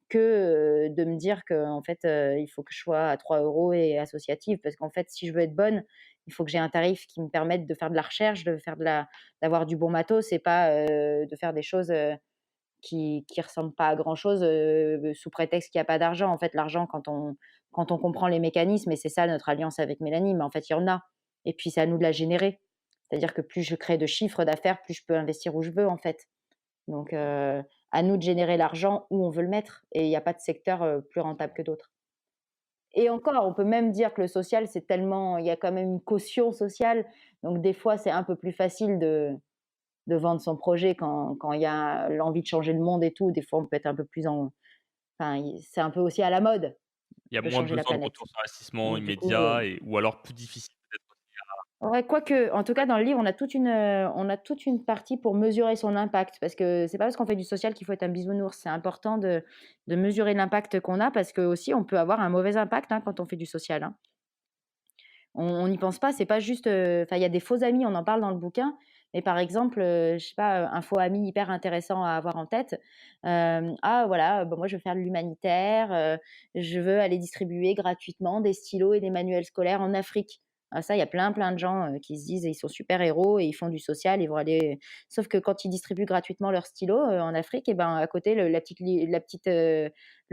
que, de me dire qu'en fait, il faut que je sois à 3 € et associative parce qu'en fait, si je veux être bonne, Il faut que j'ai un tarif qui me permette de faire de la recherche, d'avoir du bon matos et pas de faire des choses qui ressemblent pas à grand chose sous prétexte qu'il n'y a pas d'argent. En fait, l'argent, quand on comprend les mécanismes, et c'est ça notre alliance avec Mélanie, mais en fait, il y en a. Et puis, c'est à nous de la générer. C'est-à-dire que plus je crée de chiffres d'affaires, plus je peux investir où je veux, en fait. Donc, à nous de générer l'argent où on veut le mettre. Et il n'y a pas de secteur plus rentable que d'autres. Et encore, on peut même dire que le social, c'est tellement, il y a quand même une caution sociale. Donc, des fois, c'est un peu plus facile de vendre son projet quand il y a l'envie de changer le monde et tout. Des fois, on peut être un peu plus enfin, c'est un peu aussi à la mode. Il y a On veut moins changer la besoin de planète. retour sur investissement Donc, du coup, immédiat ou alors plus difficile peut-être aussi ouais, quoique, en tout cas, dans le livre, on a toute une partie pour mesurer son impact. Parce que c'est pas parce qu'on fait du social qu'il faut être un bisounours. C'est important de mesurer l'impact qu'on a parce que aussi, on peut avoir un mauvais impact quand on fait du social. On n'y pense pas, c'est pas juste. Enfin, il y a des faux amis, on en parle dans le bouquin. Mais par exemple, je sais pas, un faux ami hyper intéressant à avoir en tête. Ah voilà, bah, moi je veux faire de l'humanitaire, je veux aller distribuer gratuitement des stylos et des manuels scolaires en Afrique. Ah ça, il y a plein de gens qui se disent ils sont super héros et ils font du social, ils vont aller. Sauf que quand ils distribuent gratuitement leurs stylos en Afrique, et ben à côté le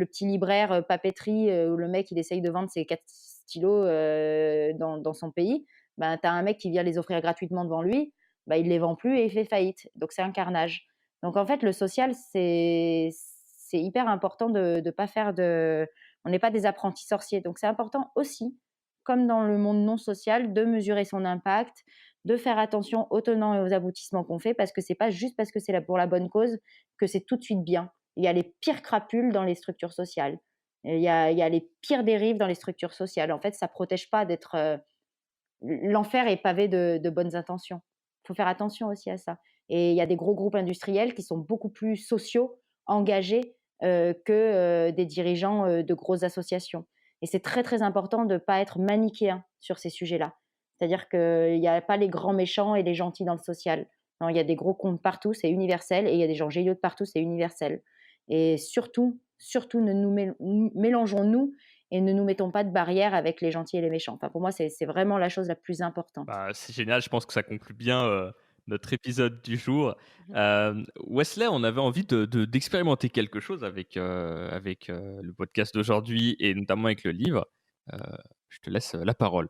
petit libraire papeterie où le mec il essaye de vendre ses 4 stylos dans son pays, ben, tu as un mec qui vient les offrir gratuitement devant lui, ben, il ne les vend plus et il fait faillite. Donc c'est un carnage. Donc en fait, le social, c'est hyper important de ne pas faire de. On n'est pas des apprentis sorciers. Donc c'est important aussi, comme dans le monde non social, de mesurer son impact, de faire attention aux tenants et aux aboutissements qu'on fait, parce que c'est pas juste parce que c'est pour la bonne cause que c'est tout de suite bien. Il y a les pires crapules dans les structures sociales. Il y a les pires dérives dans les structures sociales. En fait, ça protège pas d'être. L'enfer est pavé de bonnes intentions. Il faut faire attention aussi à ça. Et il y a des gros groupes industriels qui sont beaucoup plus sociaux, engagés que des dirigeants de grosses associations. Et c'est très très important de ne pas être manichéen sur ces sujets-là. C'est-à-dire qu'il n'y a pas les grands méchants et les gentils dans le social. Non, il y a des gros comptes partout, c'est universel, et il y a des gens géniaux de partout, c'est universel. Et surtout, surtout, ne nous mélangeons-nous et ne nous mettons pas de barrière avec les gentils et les méchants. Enfin, pour moi, c'est vraiment la chose la plus importante. Bah, c'est génial, je pense que ça conclut bien notre épisode du jour. Mmh. Wesley, on avait envie d'expérimenter quelque chose avec le podcast d'aujourd'hui et notamment avec le livre. Euh, je te laisse la parole.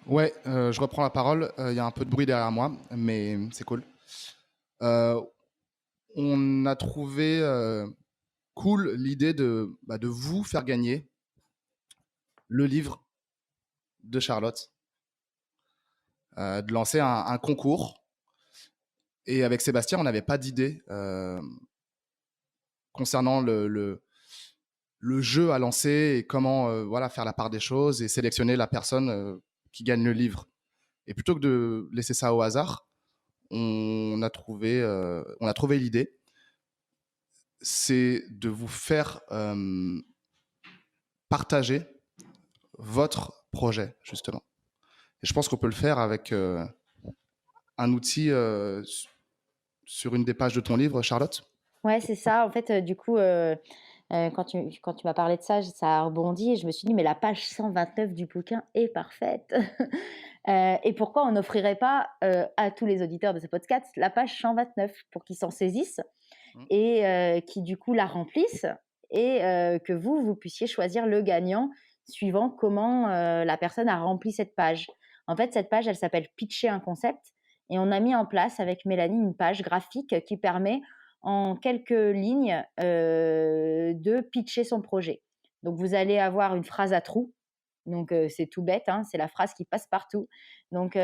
Ouais, je reprends la parole. Il y a un peu de bruit derrière moi, mais c'est cool. Euh, on a trouvé cool l'idée de vous faire gagner le livre de Charlotte, de lancer un concours. Et avec Sébastien, on n'avait pas d'idée concernant le jeu à lancer et comment voilà, faire la part des choses et sélectionner la personne qui gagne le livre. Et plutôt que de laisser ça au hasard, on a trouvé l'idée, c'est de vous faire partager votre projet, justement. Et je pense qu'on peut le faire avec un outil sur une des pages de ton livre, Charlotte. Ouais, c'est ça. En fait, du coup, quand tu m'as parlé de ça, ça a rebondi et je me suis dit, mais la page 129 du bouquin est parfaite. Et pourquoi on n'offrirait pas à tous les auditeurs de ce podcast la page 129 pour qu'ils s'en saisissent et qui du coup la remplissent et que vous puissiez choisir le gagnant suivant comment la personne a rempli cette page. En fait, cette page, elle s'appelle Pitcher un concept et on a mis en place avec Mélanie une page graphique qui permet en quelques lignes de pitcher son projet. Donc, vous allez avoir une phrase à trous. Donc, c'est tout bête, c'est la phrase qui passe partout. Donc, il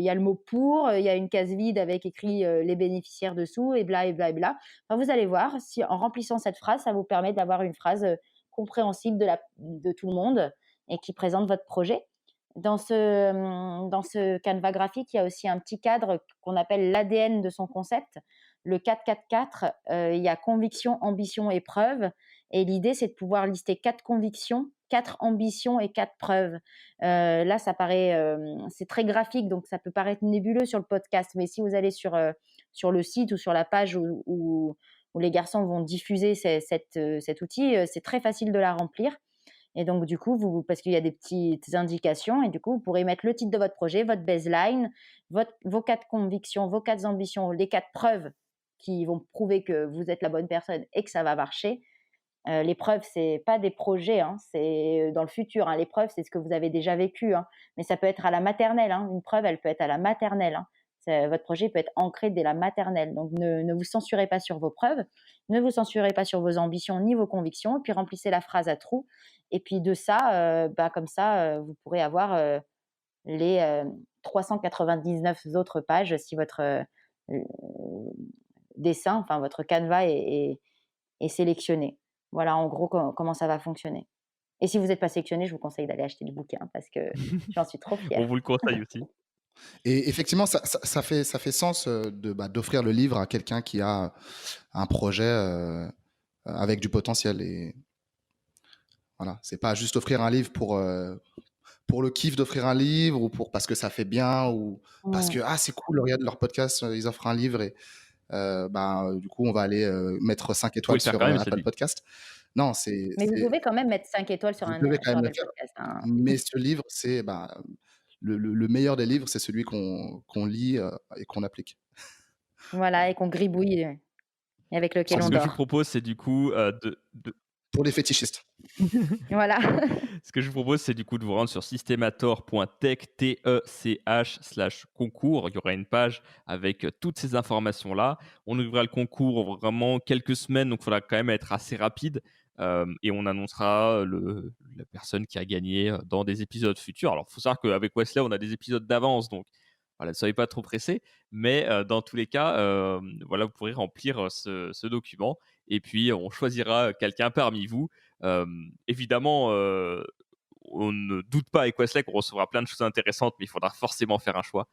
y a le mot pour, il y a une case vide avec écrit les bénéficiaires dessous et bla et bla et bla. Enfin, vous allez voir, si en remplissant cette phrase, ça vous permet d'avoir une phrase compréhensible de tout le monde et qui présente votre projet. Dans ce canevas graphique, il y a aussi un petit cadre qu'on appelle l'ADN de son concept. Le 4-4-4, il y a conviction, ambition et preuve. Et l'idée, c'est de pouvoir lister 4 convictions, 4 ambitions et 4 preuves. Là, ça paraît, c'est très graphique, donc ça peut paraître nébuleux sur le podcast. Mais si vous allez sur le site ou sur la page où les garçons vont diffuser cet outil, c'est très facile de la remplir. Et donc, du coup, parce qu'il y a des petites indications, et du coup, vous pourrez mettre le titre de votre projet, votre baseline, vos 4 convictions, vos 4 ambitions, les 4 preuves qui vont prouver que vous êtes la bonne personne et que ça va marcher. Les preuves, c'est pas des projets, hein, c'est dans le futur, hein. Les preuves, c'est ce que vous avez déjà vécu, hein, mais ça peut être à la maternelle, hein. Une preuve, elle peut être à la maternelle, hein. Votre projet peut être ancré dès la maternelle. Donc, ne vous censurez pas sur vos preuves, ne vous censurez pas sur vos ambitions ni vos convictions, et puis remplissez la phrase à trous. Et puis de ça, comme ça, vous pourrez avoir les 399 autres pages si votre dessin, enfin votre canevas est sélectionné. Voilà en gros comment ça va fonctionner. Et si vous n'êtes pas sélectionné, je vous conseille d'aller acheter le bouquin parce que j'en suis trop On fière. vous le conseille aussi. Et effectivement, ça fait sens d'offrir le livre à quelqu'un qui a un projet avec du potentiel. Et voilà, c'est pas juste offrir un livre pour le kiff d'offrir un livre ou parce que ça fait bien ou parce que Mmh. c'est cool, regarde leur podcast, ils offrent un livre et du coup on va aller mettre 5 Faut étoiles le faire sur quand même, c'est Apple dit. Podcast. Non, Mais vous pouvez quand même mettre 5 étoiles vous devez quand sur même le Apple faire. Podcast, hein. Mais ce livre, c'est le meilleur des livres, c'est celui qu'on lit et qu'on applique. Voilà, et qu'on gribouille, et avec lequel Ce on que je vous dort. propose, c'est du coup, de Pour les fétichistes. Voilà. ce que je vous propose, c'est du coup de vous rendre sur systemator.tech, tech/concours. Il y aura une page avec toutes ces informations-là. On ouvrira le concours vraiment quelques semaines, donc il faudra quand même être assez rapide. Et on annoncera la personne qui a gagné dans des épisodes futurs. Alors, il faut savoir qu'avec Wesley, on a des épisodes d'avance, donc voilà, ne soyez pas trop pressés. Mais dans tous les cas, voilà, vous pourrez remplir ce document. Et puis, on choisira quelqu'un parmi vous. Évidemment, on ne doute pas avec Wesley qu'on recevra plein de choses intéressantes, mais il faudra forcément faire un choix.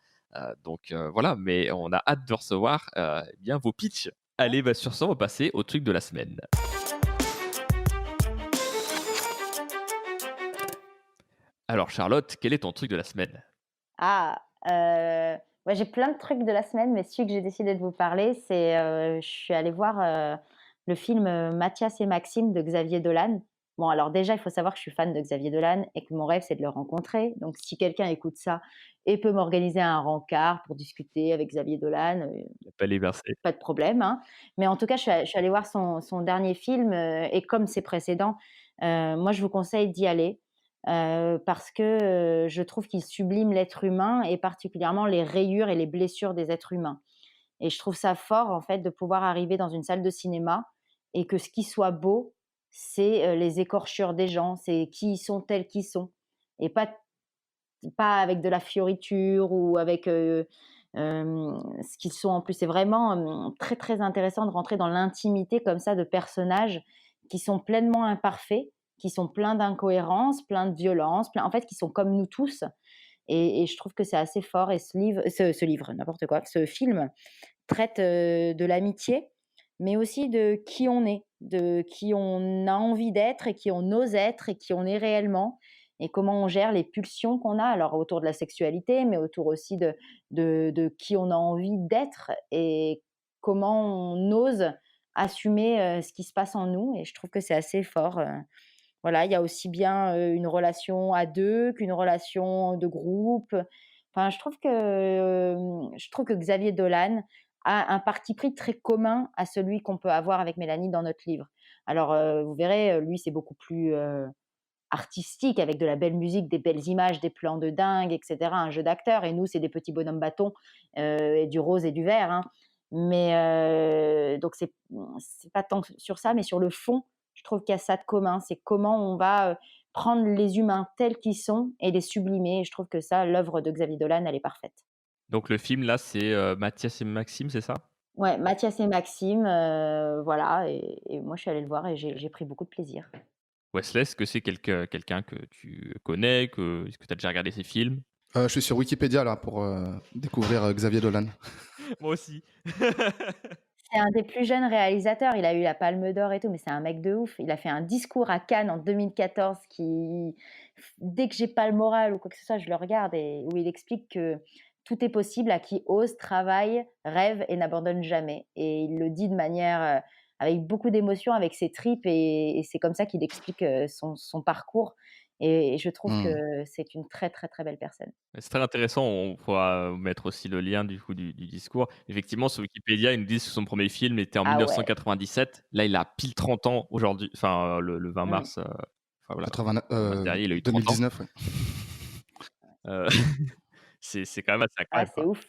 Voilà, mais on a hâte de recevoir bien vos pitchs. Allez, sur ça, on va passer au truc de la semaine. Alors, Charlotte, quel est ton truc de la semaine? Ah, ouais, j'ai plein de trucs de la semaine, mais celui que j'ai décidé de vous parler, c'est, je suis allée voir, le film, Mathias et Maxime de Xavier Dolan. Bon, alors déjà, il faut savoir que je suis fan de Xavier Dolan et que mon rêve, c'est de le rencontrer. Donc si quelqu'un écoute ça et peut m'organiser un rencard pour discuter avec Xavier Dolan, Pas les versets. pas de problème, hein. Mais en tout cas, je suis allée voir son dernier film, et comme ses précédents, moi, je vous conseille d'y aller, parce que, je trouve qu'il sublime l'être humain et particulièrement les rayures et les blessures des êtres humains. Et je trouve ça fort, en fait, de pouvoir arriver dans une salle de cinéma et que ce qui soit beau, c'est, les écorchures des gens, c'est qui ils sont tels qu'ils sont, et pas avec de la fioriture ou avec, ce qu'ils sont en plus. C'est vraiment, très, très intéressant de rentrer dans l'intimité comme ça de personnages qui sont pleinement imparfaits, qui sont pleins d'incohérences, pleins de violence, en fait, qui sont comme nous tous, et je trouve que c'est assez fort. Et ce livre, n'importe quoi, ce film traite, de l'amitié, mais aussi de qui on est, de qui on a envie d'être et qui on ose être et qui on est réellement, et comment on gère les pulsions qu'on a, alors autour de la sexualité, mais autour aussi de qui on a envie d'être, et comment on ose assumer, ce qui se passe en nous. Et je trouve que c'est assez fort, voilà, il y a aussi bien, une relation à 2 qu'une relation de groupe. Enfin, je trouve que Xavier Dolan a un parti pris très commun à celui qu'on peut avoir avec Mélanie dans notre livre. Alors, vous verrez, lui, c'est beaucoup plus, artistique, avec de la belle musique, des belles images, des plans de dingue, et cetera, un jeu d'acteur, et nous, c'est des petits bonhommes bâtons, et du rose et du vert, hein. Mais donc c'est pas tant sur ça, mais sur le fond, je trouve qu'il y a ça de commun. C'est comment on va, prendre les humains tels qu'ils sont et les sublimer, et je trouve que ça, l'œuvre de Xavier Dolan, elle est parfaite. Donc, le film, là, c'est Mathias et Maxime, c'est ça? Ouais, Mathias et Maxime, voilà, et moi, je suis allée le voir et j'ai pris beaucoup de plaisir. Wesley, est-ce que c'est quelqu'un que tu connais? Est-ce que tu as déjà regardé ses films? Je suis sur Wikipédia là pour découvrir Xavier Dolan. Moi aussi. C'est un des plus jeunes réalisateurs, il a eu la Palme d'or et tout, mais c'est un mec de ouf. Il a fait un discours à Cannes en 2014 qui, dès que j'ai pas le moral ou quoi que ce soit, je le regarde, et où il explique que tout est possible à qui ose, travaille, rêve et n'abandonne jamais. Et il le dit de manière, avec beaucoup d'émotions, avec ses tripes, et c'est comme ça qu'il explique son parcours. Et je trouve Mmh. que c'est une très, très, très belle personne. C'est très intéressant, on pourra mettre aussi le lien du coup du discours. Effectivement, sur Wikipédia, ils nous disent que son premier film était en Ah ouais. 1997. Là, il a pile 30 ans aujourd'hui, enfin, le 20 Mmh. mars, enfin voilà, 80, mars dernier, il a eu 30 ans. 2019, ouais. Heu, c'est quand même assez Ah, incroyable, c'est quoi. ouf.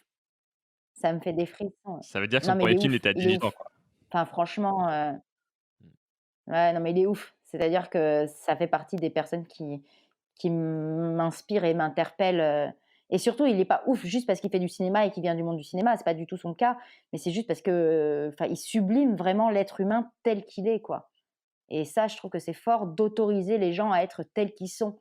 Ça me fait des frissons. Ça veut dire que son Non, mais il premier est film ouf, était à il est 18 ans, ouf. quoi. Enfin franchement, Mmh. ouais, non, mais il est ouf. C'est-à-dire que ça fait partie des personnes qui m'inspirent et m'interpellent, et surtout, il est pas ouf juste parce qu'il fait du cinéma et qu'il vient du monde du cinéma, c'est pas du tout son cas, mais c'est juste parce que, enfin, il sublime vraiment l'être humain tel qu'il est, quoi. Et ça, je trouve que c'est fort d'autoriser les gens à être tels qu'ils sont.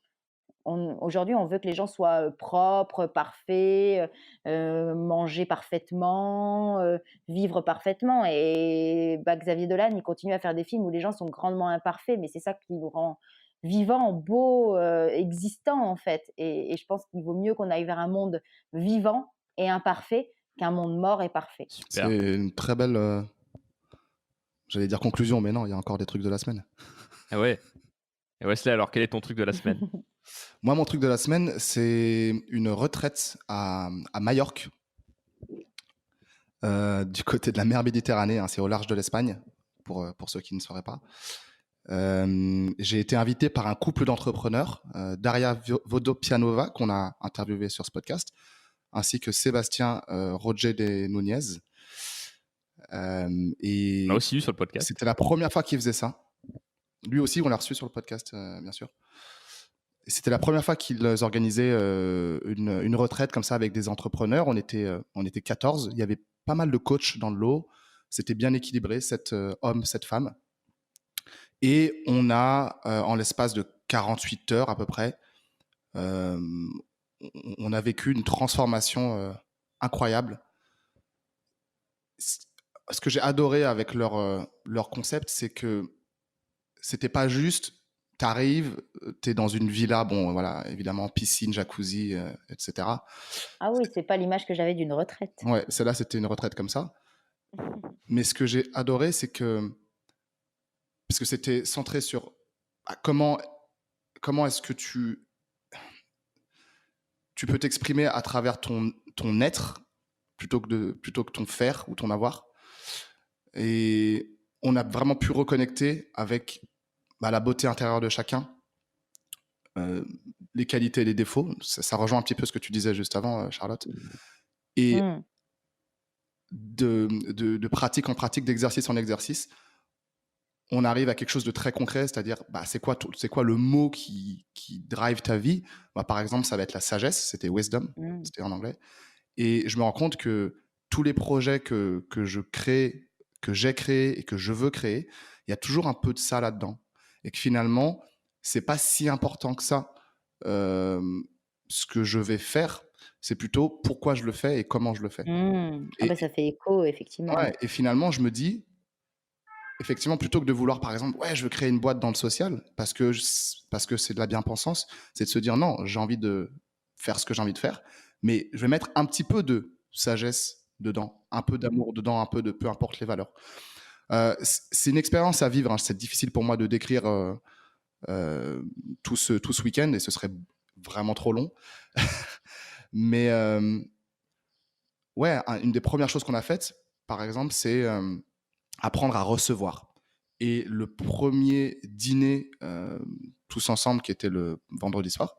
Aujourd'hui, on veut que les gens soient, propres, parfaits, manger parfaitement, vivre parfaitement, et bah, Xavier Dolan, il continue à faire des films où les gens sont grandement imparfaits, mais c'est ça qui nous rend vivants, beaux, existants, en fait, et je pense qu'il vaut mieux qu'on aille vers un monde vivant et imparfait qu'un monde mort et parfait. Super. C'est une très belle, j'allais dire conclusion, mais non, il y a encore des trucs de la semaine. Ah ouais. Et Wesley, alors quel est ton truc de la semaine? Moi, mon truc de la semaine, c'est une retraite à Majorque, du côté de la mer Méditerranée, hein, c'est au large de l'Espagne, pour ceux qui ne sauraient pas. J'ai été invité par un couple d'entrepreneurs, Daria Vodopianova, qu'on a interviewé sur ce podcast, ainsi que Sébastien Roger de Nunez. On l'a Et aussi eu sur le podcast. c'était la première fois qu'il faisait ça. Lui aussi, on l'a reçu sur le podcast, bien sûr. Et c'était la première fois qu'ils organisaient une retraite comme ça avec des entrepreneurs. On était 14. Il y avait pas mal de coachs dans le lot. C'était bien équilibré, 7 hommes, 7 femmes. Et on a, en l'espace de 48 heures à peu près, euh, on a vécu une transformation incroyable. Ce que j'ai adoré avec leur concept, c'est que c'était pas juste, t'arrives, t'es dans une villa, bon voilà, évidemment piscine, jacuzzi, etc. Ah oui, c'est pas l'image que j'avais d'une retraite. Ouais, celle-là c'était une retraite comme ça. Mais ce que j'ai adoré, c'est que parce que c'était centré sur comment est-ce que tu peux t'exprimer à travers ton être plutôt que ton faire ou ton avoir. Et on a vraiment pu reconnecter avec la beauté intérieure de chacun, euh, les qualités et les défauts. Ça rejoint un petit peu ce que tu disais juste avant, Charlotte. Et Mmh. de pratique en pratique, d'exercice en exercice, on arrive à quelque chose de très concret, c'est-à-dire c'est quoi le mot qui drive ta vie. Par exemple, ça va être la sagesse, c'était wisdom, Mmh. c'était en anglais. Et je me rends compte que tous les projets que je crée, que j'ai créé et que je veux créer, il y a toujours un peu de ça là-dedans. Et que finalement, c'est pas si important que ça, euh, ce que je vais faire. C'est plutôt pourquoi je le fais et comment je le fais. Mmh. Ah Et, bah, ça fait écho effectivement, ouais, ouais. et finalement, je me dis, effectivement, plutôt que de vouloir, par exemple, ouais, je veux créer une boîte dans le social parce que c'est de la bien-pensance, c'est de se dire non, j'ai envie de faire ce que j'ai envie de faire, mais je vais mettre un petit peu de sagesse dedans, un peu Mmh. d'amour dedans, un peu de peu importe les valeurs. C'est une expérience à vivre, hein. C'est difficile pour moi de décrire tout ce week-end et ce serait vraiment trop long. Mais ouais, une des premières choses qu'on a faites, par exemple, c'est apprendre à recevoir. Et le premier dîner tous ensemble, qui était le vendredi soir,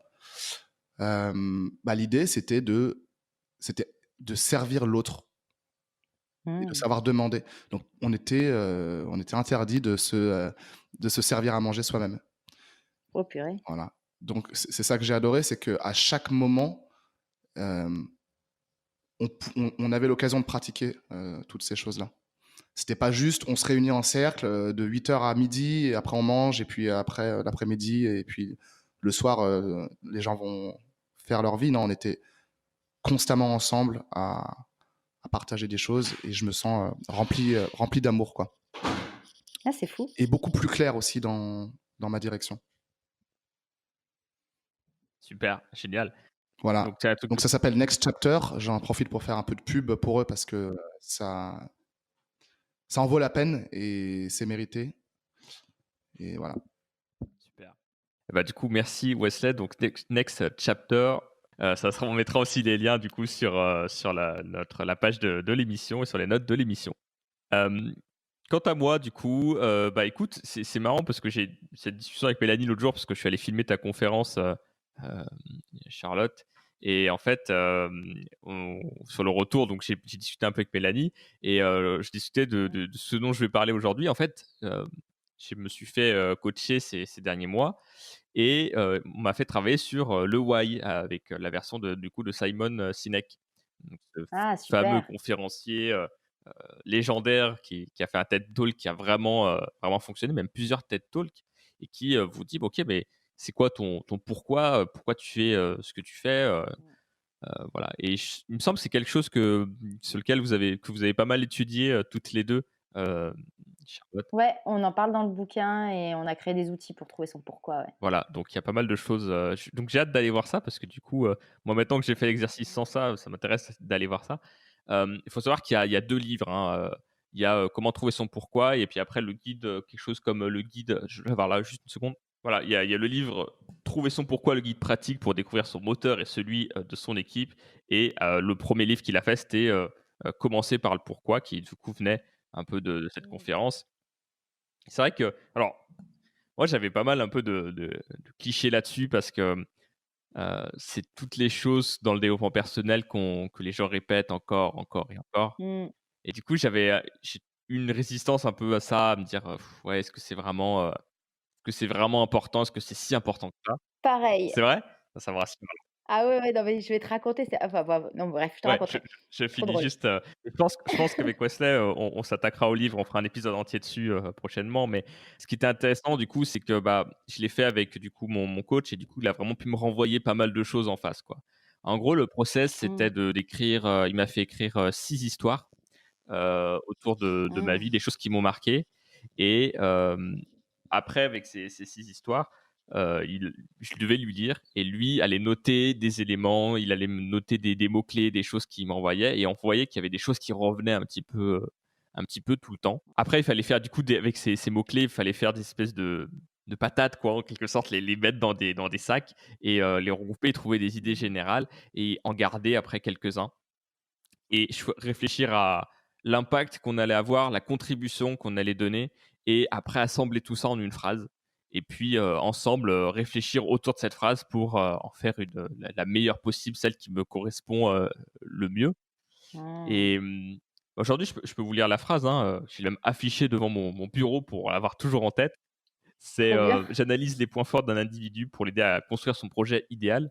l'idée c'était de servir l'autre et de Mmh. savoir demander. Donc on était interdit de se servir à manger soi-même. Oh purée. Voilà. Donc c'est ça que j'ai adoré, c'est qu'à chaque moment, euh, on avait l'occasion de pratiquer toutes ces choses-là. C'était pas juste, on se réunit en cercle de 8h à midi, et après on mange, et puis après l'après-midi, et puis le soir, les gens vont faire leur vie. Non, on était constamment ensemble à partager des choses, et je me sens rempli d'amour, quoi. Ah, c'est fou. Et beaucoup plus clair aussi dans ma direction. Super, génial. Voilà. Donc tu as un truc Donc ça s'appelle Next Chapter. J'en profite pour faire un peu de pub pour eux parce que ça en vaut la peine et c'est mérité. Et voilà. Super. Bah, du coup, merci Wesley. Donc, next chapter, ça sera, on mettra aussi les liens du coup sur la page de l'émission et sur les notes de l'émission. Euh, Quant à moi, du coup, bah écoute, c'est marrant parce que j'ai eu cette discussion avec Mélanie l'autre jour parce que je suis allé filmer ta conférence, euh, Charlotte. Et en fait, sur le retour, donc j'ai discuté un peu avec Mélanie et je discutais de ce dont je vais parler aujourd'hui. En fait, je me suis fait coacher ces derniers mois et on m'a fait travailler sur le why avec la version du coup de Simon Sinek, donc ce Ah, fameux super. conférencier légendaire qui a fait un TED Talk qui a vraiment fonctionné, même plusieurs TED Talks, et qui vous dit, ok, mais c'est quoi ton pourquoi, pourquoi tu fais ce que tu fais, voilà. Et il me semble que c'est quelque chose sur lequel que vous avez pas mal étudié toutes les deux, euh, Charlotte. Ouais, on en parle dans le bouquin et on a créé des outils pour trouver son pourquoi, ouais. Voilà, donc il y a pas mal de choses. Donc j'ai hâte d'aller voir ça parce que du coup, moi maintenant que j'ai fait l'exercice sans ça, ça m'intéresse d'aller voir ça. Il faut savoir qu'il y a deux livres, hein. Il y a Comment trouver son pourquoi et puis après le guide, quelque chose comme le guide. Je vais voir là juste une seconde. Voilà, il y a le livre Trouver son pourquoi, le guide pratique pour découvrir son moteur et celui de son équipe. Et le premier livre qu'il a fait, c'était Commencer par le pourquoi, qui du coup venait un peu de cette Mmh. conférence. C'est vrai que, alors, moi, j'avais pas mal un peu de clichés là-dessus parce que c'est toutes les choses dans le développement personnel que les gens répètent encore, encore et encore. Mmh. Et du coup, j'ai eu une résistance un peu à ça, à me dire ouais, est-ce que c'est vraiment important? Est-ce que c'est si important que ça? Pareil. C'est vrai? Ça me rassure. Ah ouais, ouais, non, mais je vais te raconter, c'est enfin, bah, non, bref, je te Ouais, je raconterai. je Trop finis drôle. juste, je pense qu'avec Wesley, on s'attaquera au livre, on fera un épisode entier dessus, prochainement. Mais ce qui était intéressant du coup, c'est que, bah, je l'ai fait avec du coup mon coach et du coup, il a vraiment pu me renvoyer pas mal de choses en face, quoi. En gros, le process, c'était Mmh. d'écrire, il m'a fait écrire, 6 histoires, autour de ma Mmh. vie, des choses qui m'ont marqué. Et après, avec ces 6 histoires, je devais lui lire et lui allait noter des éléments, il allait me noter des mots-clés, des choses qu'il m'envoyait et on voyait qu'il y avait des choses qui revenaient un petit peu tout le temps. Après, il fallait faire du coup, avec ces mots-clés, il fallait faire des espèces de patates, quoi, en quelque sorte, les mettre dans des sacs et les regrouper, trouver des idées Mmh. générales et en garder après quelques-uns et réfléchir à l'impact qu'on allait avoir, la contribution qu'on allait donner, et après assembler tout ça en une phrase. Et puis ensemble, réfléchir autour de cette phrase pour en faire la meilleure possible, celle qui me correspond le mieux. Mmh. Et aujourd'hui, je peux vous lire la phrase, hein, je l'ai même affichée devant mon bureau pour l'avoir toujours en tête. C'est Trop bien. j'analyse les points forts d'un individu pour l'aider à construire son projet idéal.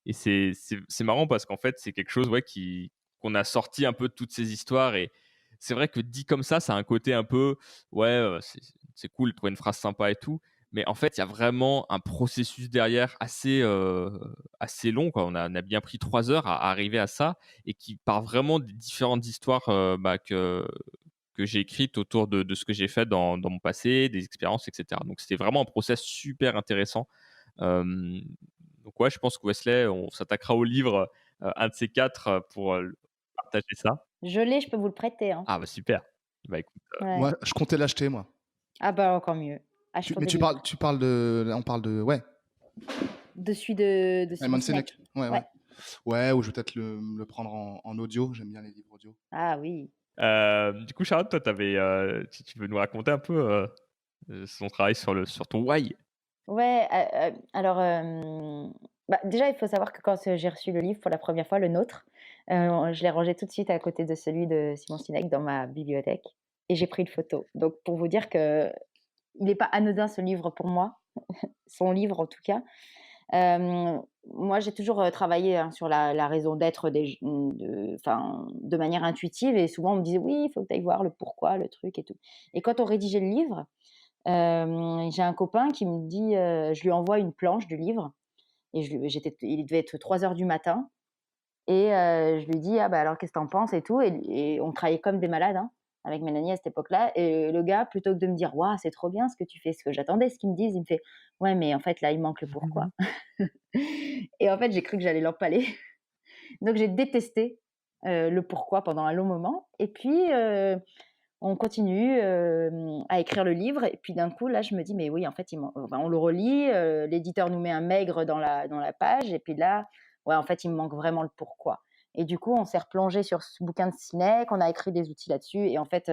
Et c'est marrant parce qu'en fait, c'est quelque chose, ouais, qu'on a sorti un peu de toutes ces histoires. Et c'est vrai que dit comme ça a un côté un peu, ouais, c'est cool de trouver une phrase sympa et tout. Mais en fait, il y a vraiment un processus derrière assez long, quoi. On a bien pris 3 heures à arriver à ça et qui part vraiment des différentes histoires bah, que j'ai écrites autour de ce que j'ai fait dans mon passé, des expériences, etc. Donc, c'était vraiment un process super intéressant. Euh, donc ouais, je pense que Wesley, on s'attaquera au livre, un de ces 4, pour, partager ça. Je l'ai, je peux vous le prêter, hein. Ah bah super. Bah écoute, Ouais. Moi, je comptais l'acheter, moi. Ah bah, encore mieux. Acheteur Mais de livres. tu parles de, là, on parle de, ouais, De celui de Simon Simon Sinek. Sinek. Ouais, Ouais. ouais. Ouais, ou je vais peut-être le prendre en audio. J'aime bien les livres audio. Ah oui. du coup Charlotte, toi si tu veux nous raconter un peu, son travail sur ton why? Ouais, alors, bah, déjà, il faut savoir que quand, j'ai reçu le livre pour la première fois, le nôtre, je l'ai rangé tout de suite à côté de celui de Simon Sinek dans ma bibliothèque et j'ai pris une photo. Donc pour vous dire qu'il n'est pas anodin ce livre pour moi, son livre en tout cas. Moi, j'ai toujours, travaillé, hein, sur la raison d'être de manière intuitive et souvent on me disait: «Oui, il faut que tu ailles voir le pourquoi, le truc et tout» et quand on rédigeait le livre, j'ai un copain qui me dit, je lui envoie une planche du livre et il devait être 3 heures du matin et je lui dis: «Ah bah, alors qu'est-ce que tu en penses et tout?» et on travaillait comme des malades, hein, avec Mélanie à cette époque-là et le gars, plutôt que de me dire: «Waouh, c'est trop bien ce que tu fais», ce que j'attendais ce qu'il me dise, il me fait: «Ouais, mais en fait, là, il manque le pourquoi». Et en fait, j'ai cru que j'allais l'empaler. Donc j'ai détesté, le pourquoi pendant un long moment et puis, On continue, à écrire le livre et puis d'un coup, là, je me dis: «Mais oui, en fait, on le relit, l'éditeur nous met un maigre dans la page et puis là, ouais, en fait, il me manque vraiment le pourquoi» et du coup, on s'est replongé sur ce bouquin de Sinek, on a écrit des outils là-dessus et en fait,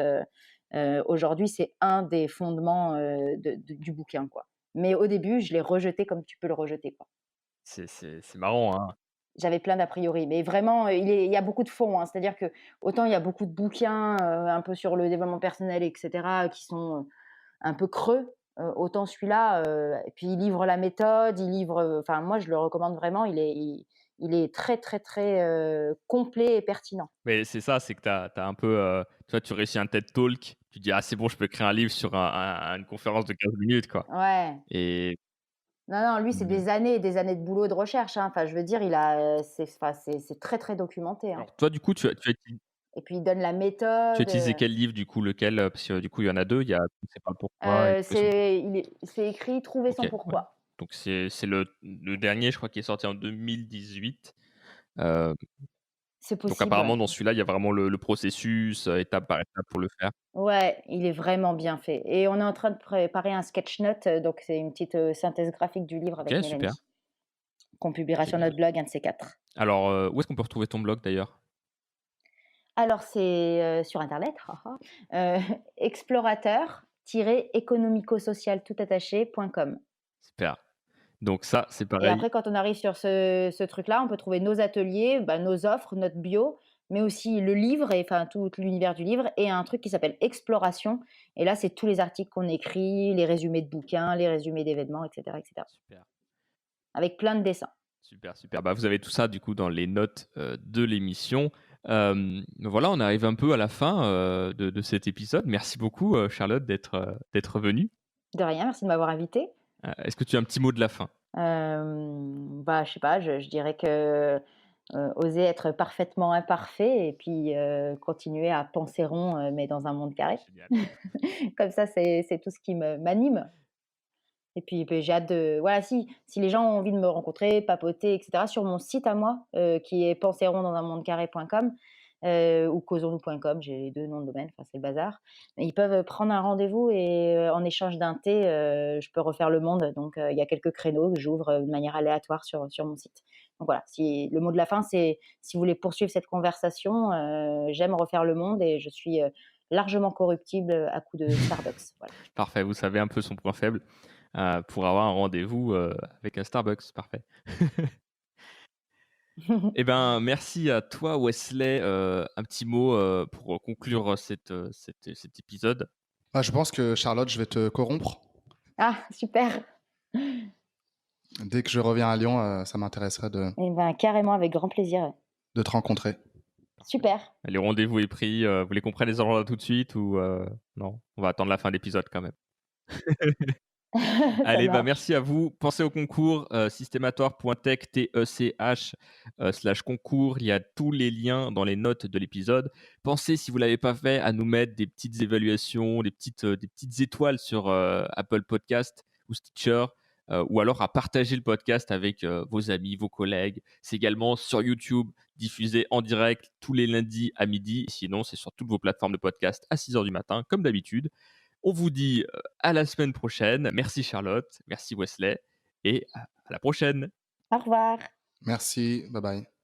aujourd'hui, c'est un des fondements, du bouquin, quoi. Mais au début, je l'ai rejeté comme tu peux le rejeter, quoi. C'est marrant, hein. J'avais plein d'a priori, mais vraiment, il y a beaucoup de fond, hein. C'est-à-dire que autant il y a beaucoup de bouquins, un peu sur le développement personnel et cetera, qui sont, un peu creux, autant celui-là, et puis il livre la méthode, il livre, enfin moi je le recommande vraiment, il est très, très, très, complet et pertinent. Mais c'est ça, c'est que tu as un peu, tu vois, tu réussis un TED Talk, tu dis: «Ah c'est bon, je peux écrire un livre sur une conférence de 15 minutes, quoi» Ouais. et Non, non, lui c'est mmh, des années et des années de boulot et de recherche, hein. Enfin je veux dire, c'est très, très documenté, hein alors toi, du coup, et puis il donne la tu as méthode, utilisé quel livre, du coup, lequel? Parce que, du coup, il y en a 2. Il y a «Tu ne sais pas pourquoi» et «Trouver son pourquoi». c'est écrit «Trouver OK, son ouais. pourquoi». Donc c'est le dernier, je crois, qui est sorti en 2018. Heu, C'est donc possible, ouais. apparemment, dans celui-là, il y a vraiment le processus, étape par étape pour le faire. Ouais, il est vraiment bien fait et on est en train de préparer un sketch note, donc c'est une petite, synthèse graphique du livre avec OK, super. Mélanie, qu'on publiera sur Génial. notre blog, un de ces 4. Alors, où est-ce qu'on peut retrouver ton blog, d'ailleurs? Alors c'est, sur internet, explorateur-économico-social tout attaché.com Super. Donc ça, c'est et pareil. après quand on arrive sur ce truc-là, on peut trouver nos ateliers, bah, nos offres, notre bio, mais aussi le livre et enfin tout l'univers du livre et un truc qui s'appelle Exploration et là, c'est tous les articles qu'on écrit, les résumés de bouquins, les résumés d'événements et cetera, Super. avec plein de dessins. Super, super. Bah, vous avez tout ça du coup dans les notes de l'émission. Voilà, on arrive un peu à la fin de cet épisode. Merci beaucoup, Charlotte, d'être venue. De rien, merci de m'avoir invitée. Est-ce que tu as un petit mot de la fin? Bah, je sais pas, je dirais que, oser être parfaitement imparfait et puis, continuer à penser rond, mais dans un monde carré. Génial. Comme ça, c'est tout ce qui m'anime et puis, beh, j'ai hâte de voilà, si les gens ont envie de me rencontrer, papoter et cetera, sur mon site à moi, qui est penseronddansunmondecarré.com, ou causons-nous.com, j'ai les 2 noms de domaine, enfin, c'est le bazar. Ils peuvent prendre un rendez-vous et en échange d'un thé, je peux refaire le monde. Donc il y a quelques créneaux que j'ouvre, de manière aléatoire sur mon site. Donc voilà, si le mot de la fin, c'est si vous voulez poursuivre cette conversation, j'aime refaire le monde et je suis, largement corruptible, à coups de Starbucks, voilà. Parfait, vous savez un peu son point faible pour avoir un rendez-vous avec un Starbucks. Parfait. Eh ben, merci à toi, Wesley. Un petit mot pour conclure cet épisode. Ah, je pense que Charlotte, je vais te corrompre. Ah super! Dès que je reviens à Lyon, ça m'intéresserait Eh ben, carrément, avec grand plaisir. de te rencontrer. Parfait. Super. Allez, rendez-vous est pris. Vous voulez qu'on prenne les ordres tout de suite ou non? On va attendre la fin de l'épisode quand même. Ça Allez, bah, marche. merci à vous. Pensez au concours systemator.tech, TECH/concours. Il y a tous les liens dans les notes de l'épisode. Pensez, si vous ne l'avez pas fait, à nous mettre des petites évaluations, des petites étoiles sur Apple Podcast ou Stitcher, ou alors à partager le podcast avec vos amis, vos collègues. C'est également sur YouTube, diffusé en direct tous les lundis à midi. Sinon, c'est sur toutes vos plateformes de podcast à 6 heures du matin, comme d'habitude. On vous dit à la semaine prochaine. Merci Charlotte, merci Wesley et à la prochaine. Au revoir. Merci, bye bye.